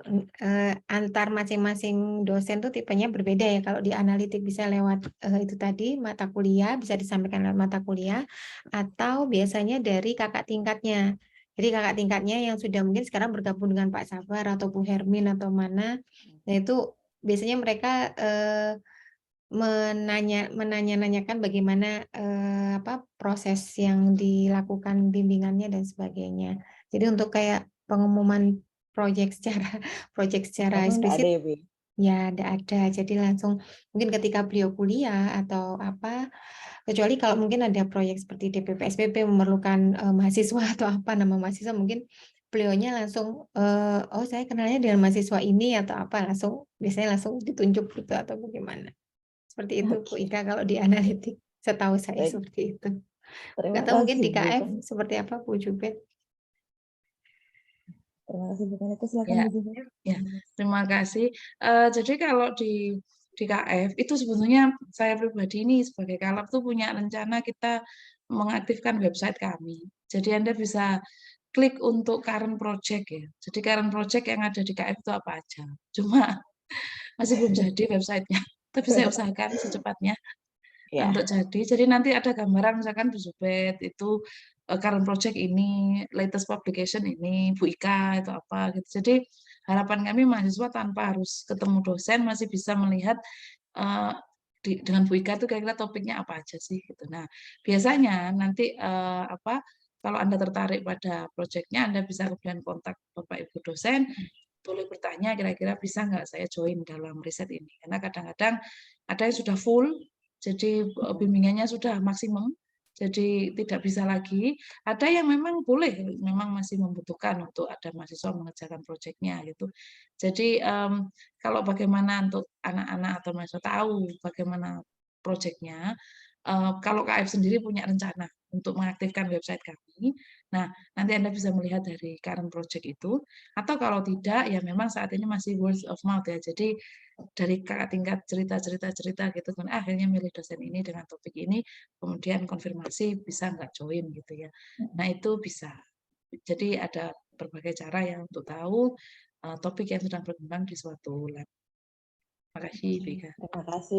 Antar masing-masing dosen tuh tipenya berbeda ya. Kalau di analitik bisa lewat itu tadi mata kuliah, bisa disampaikan lewat mata kuliah, atau biasanya dari kakak tingkatnya. Jadi kakak tingkatnya yang sudah mungkin sekarang bergabung dengan Pak Sabar atau Bu Hermin atau mana, nah itu biasanya mereka menanyakan bagaimana proses yang dilakukan bimbingannya dan sebagainya. Jadi untuk kayak pengumuman proyek secara eksplisit ya tidak ada. Jadi langsung mungkin ketika beliau kuliah atau kecuali kalau mungkin ada proyek seperti DPP SPP memerlukan mahasiswa atau nama mahasiswa, mungkin beliaunya langsung oh saya kenalnya dengan mahasiswa ini atau biasanya langsung ditunjuk gitu atau bagaimana. Seperti itu Bu Ika kalau di analitik, setahu saya seperti itu. Nggak tahu mungkin di KF seperti apa Bu Jubaid. Terima kasih Bu Konita, silakan Bu Jubaid. Ya, terima kasih. Jadi kalau di KF itu sebetulnya saya pribadi ini sebagai Kalap tuh punya rencana kita mengaktifkan website kami. Jadi Anda bisa klik untuk current project ya. Jadi current project yang ada di KF itu apa aja. Cuma masih belum jadi websitenya. Tapi saya usahakan secepatnya untuk jadi. Jadi nanti ada gambaran misalkan Bu Zubaid itu current project ini, latest publication ini, Bu Ika itu apa gitu. Jadi harapan kami mahasiswa tanpa harus ketemu dosen masih bisa melihat dengan Bu Ika itu kira-kira topiknya apa aja sih gitu. Nah, biasanya nanti kalau Anda tertarik pada proyeknya, Anda bisa kemudian kontak Bapak Ibu dosen. boleh bertanya kira-kira bisa nggak saya join dalam riset ini. Karena kadang-kadang ada yang sudah full, jadi bimbingannya sudah maksimum, jadi tidak bisa lagi. Ada yang memang boleh, memang masih membutuhkan untuk ada mahasiswa mengerjakan proyeknya gitu. Jadi kalau bagaimana untuk anak-anak atau mahasiswa tahu bagaimana proyeknya, kalau KF sendiri punya rencana untuk mengaktifkan website kami. Nah, nanti Anda bisa melihat dari current project itu, atau kalau tidak, ya memang saat ini masih word of mouth ya. Jadi dari kakak tingkat cerita gitu kan, akhirnya milih dosen ini dengan topik ini, kemudian konfirmasi bisa nggak join gitu ya. Nah itu bisa. Jadi ada berbagai cara ya untuk tahu topik yang sedang berkembang di suatu lab. Terima kasih, Bika. Terima kasih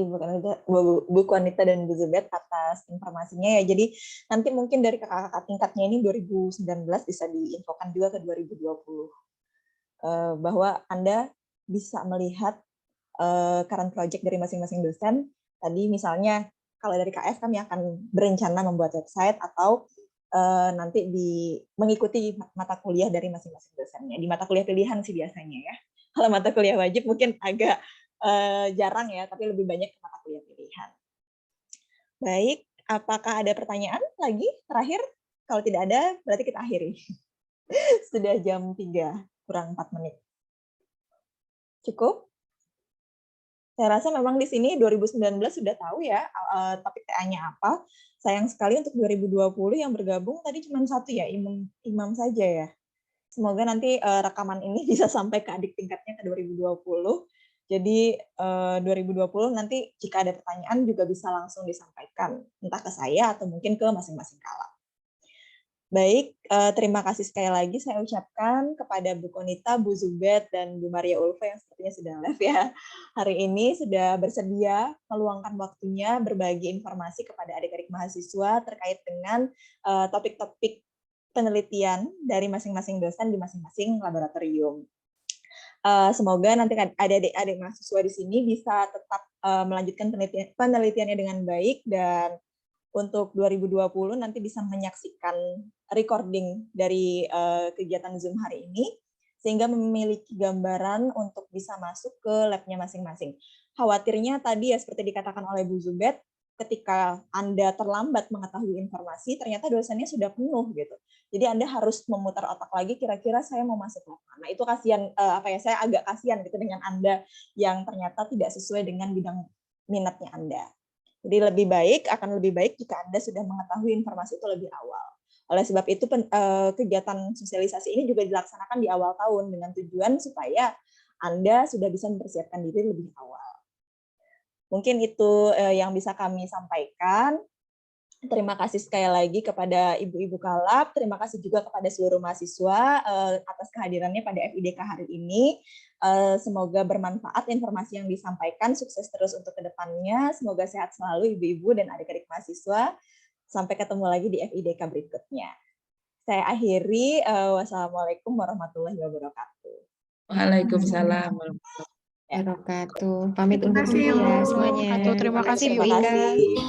Bu Konita dan Bu Zubed atas informasinya ya. Jadi nanti mungkin dari kakak-kakak tingkatnya ini 2019 bisa diinfokan juga ke 2020 bahwa Anda bisa melihat current project dari masing-masing dosen. Tadi misalnya kalau dari KF kami akan berencana membuat website atau nanti mengikuti mata kuliah dari masing-masing dosennya. Di mata kuliah pilihan sih biasanya ya. Kalau mata kuliah wajib mungkin agak jarang ya, tapi lebih banyak ke mata kuliah pilihan. Baik, apakah ada pertanyaan lagi terakhir? Kalau tidak ada, berarti kita akhiri. Sudah jam 3, kurang 4 menit. Cukup? Saya rasa memang di sini 2019 sudah tahu ya topik TA-nya apa. Sayang sekali untuk 2020 yang bergabung tadi cuma satu ya, Imam saja ya. Semoga nanti rekaman ini bisa sampai ke adik tingkatnya ke 2020. Jadi 2020 nanti jika ada pertanyaan juga bisa langsung disampaikan, entah ke saya atau mungkin ke masing-masing kalab. Baik, terima kasih sekali lagi saya ucapkan kepada Bu Konita, Bu Zubed, dan Bu Maria Ulfa yang sepertinya sudah live ya. Hari ini sudah bersedia meluangkan waktunya berbagi informasi kepada adik-adik mahasiswa terkait dengan topik-topik penelitian dari masing-masing dosen di masing-masing laboratorium. Semoga nanti ada adik-adik mahasiswa di sini bisa tetap melanjutkan penelitiannya dengan baik dan untuk 2020 nanti bisa menyaksikan recording dari kegiatan Zoom hari ini sehingga memiliki gambaran untuk bisa masuk ke lab-nya masing-masing. Khawatirnya tadi ya seperti dikatakan oleh Bu Zubed, ketika Anda terlambat mengetahui informasi, ternyata dosennya sudah penuh gitu. Jadi Anda harus memutar otak lagi, kira-kira saya mau masuk ke mana. Itu kasihan, saya agak kasihan gitu dengan Anda yang ternyata tidak sesuai dengan bidang minatnya Anda. Jadi akan lebih baik jika Anda sudah mengetahui informasi itu lebih awal. Oleh sebab itu kegiatan sosialisasi ini juga dilaksanakan di awal tahun dengan tujuan supaya Anda sudah bisa mempersiapkan diri lebih awal. Mungkin itu yang bisa kami sampaikan. Terima kasih sekali lagi kepada Ibu-Ibu Kalab, terima kasih juga kepada seluruh mahasiswa atas kehadirannya pada FIDK hari ini. Semoga bermanfaat informasi yang disampaikan, sukses terus untuk kedepannya. Semoga sehat selalu Ibu-Ibu dan adik-adik mahasiswa. Sampai ketemu lagi di FIDK berikutnya. Saya akhiri, wassalamualaikum warahmatullahi wabarakatuh. Waalaikumsalam warahmatullahi wabarakatuh. Pamit undur diri ya semuanya. Terima kasih, Bu Ika.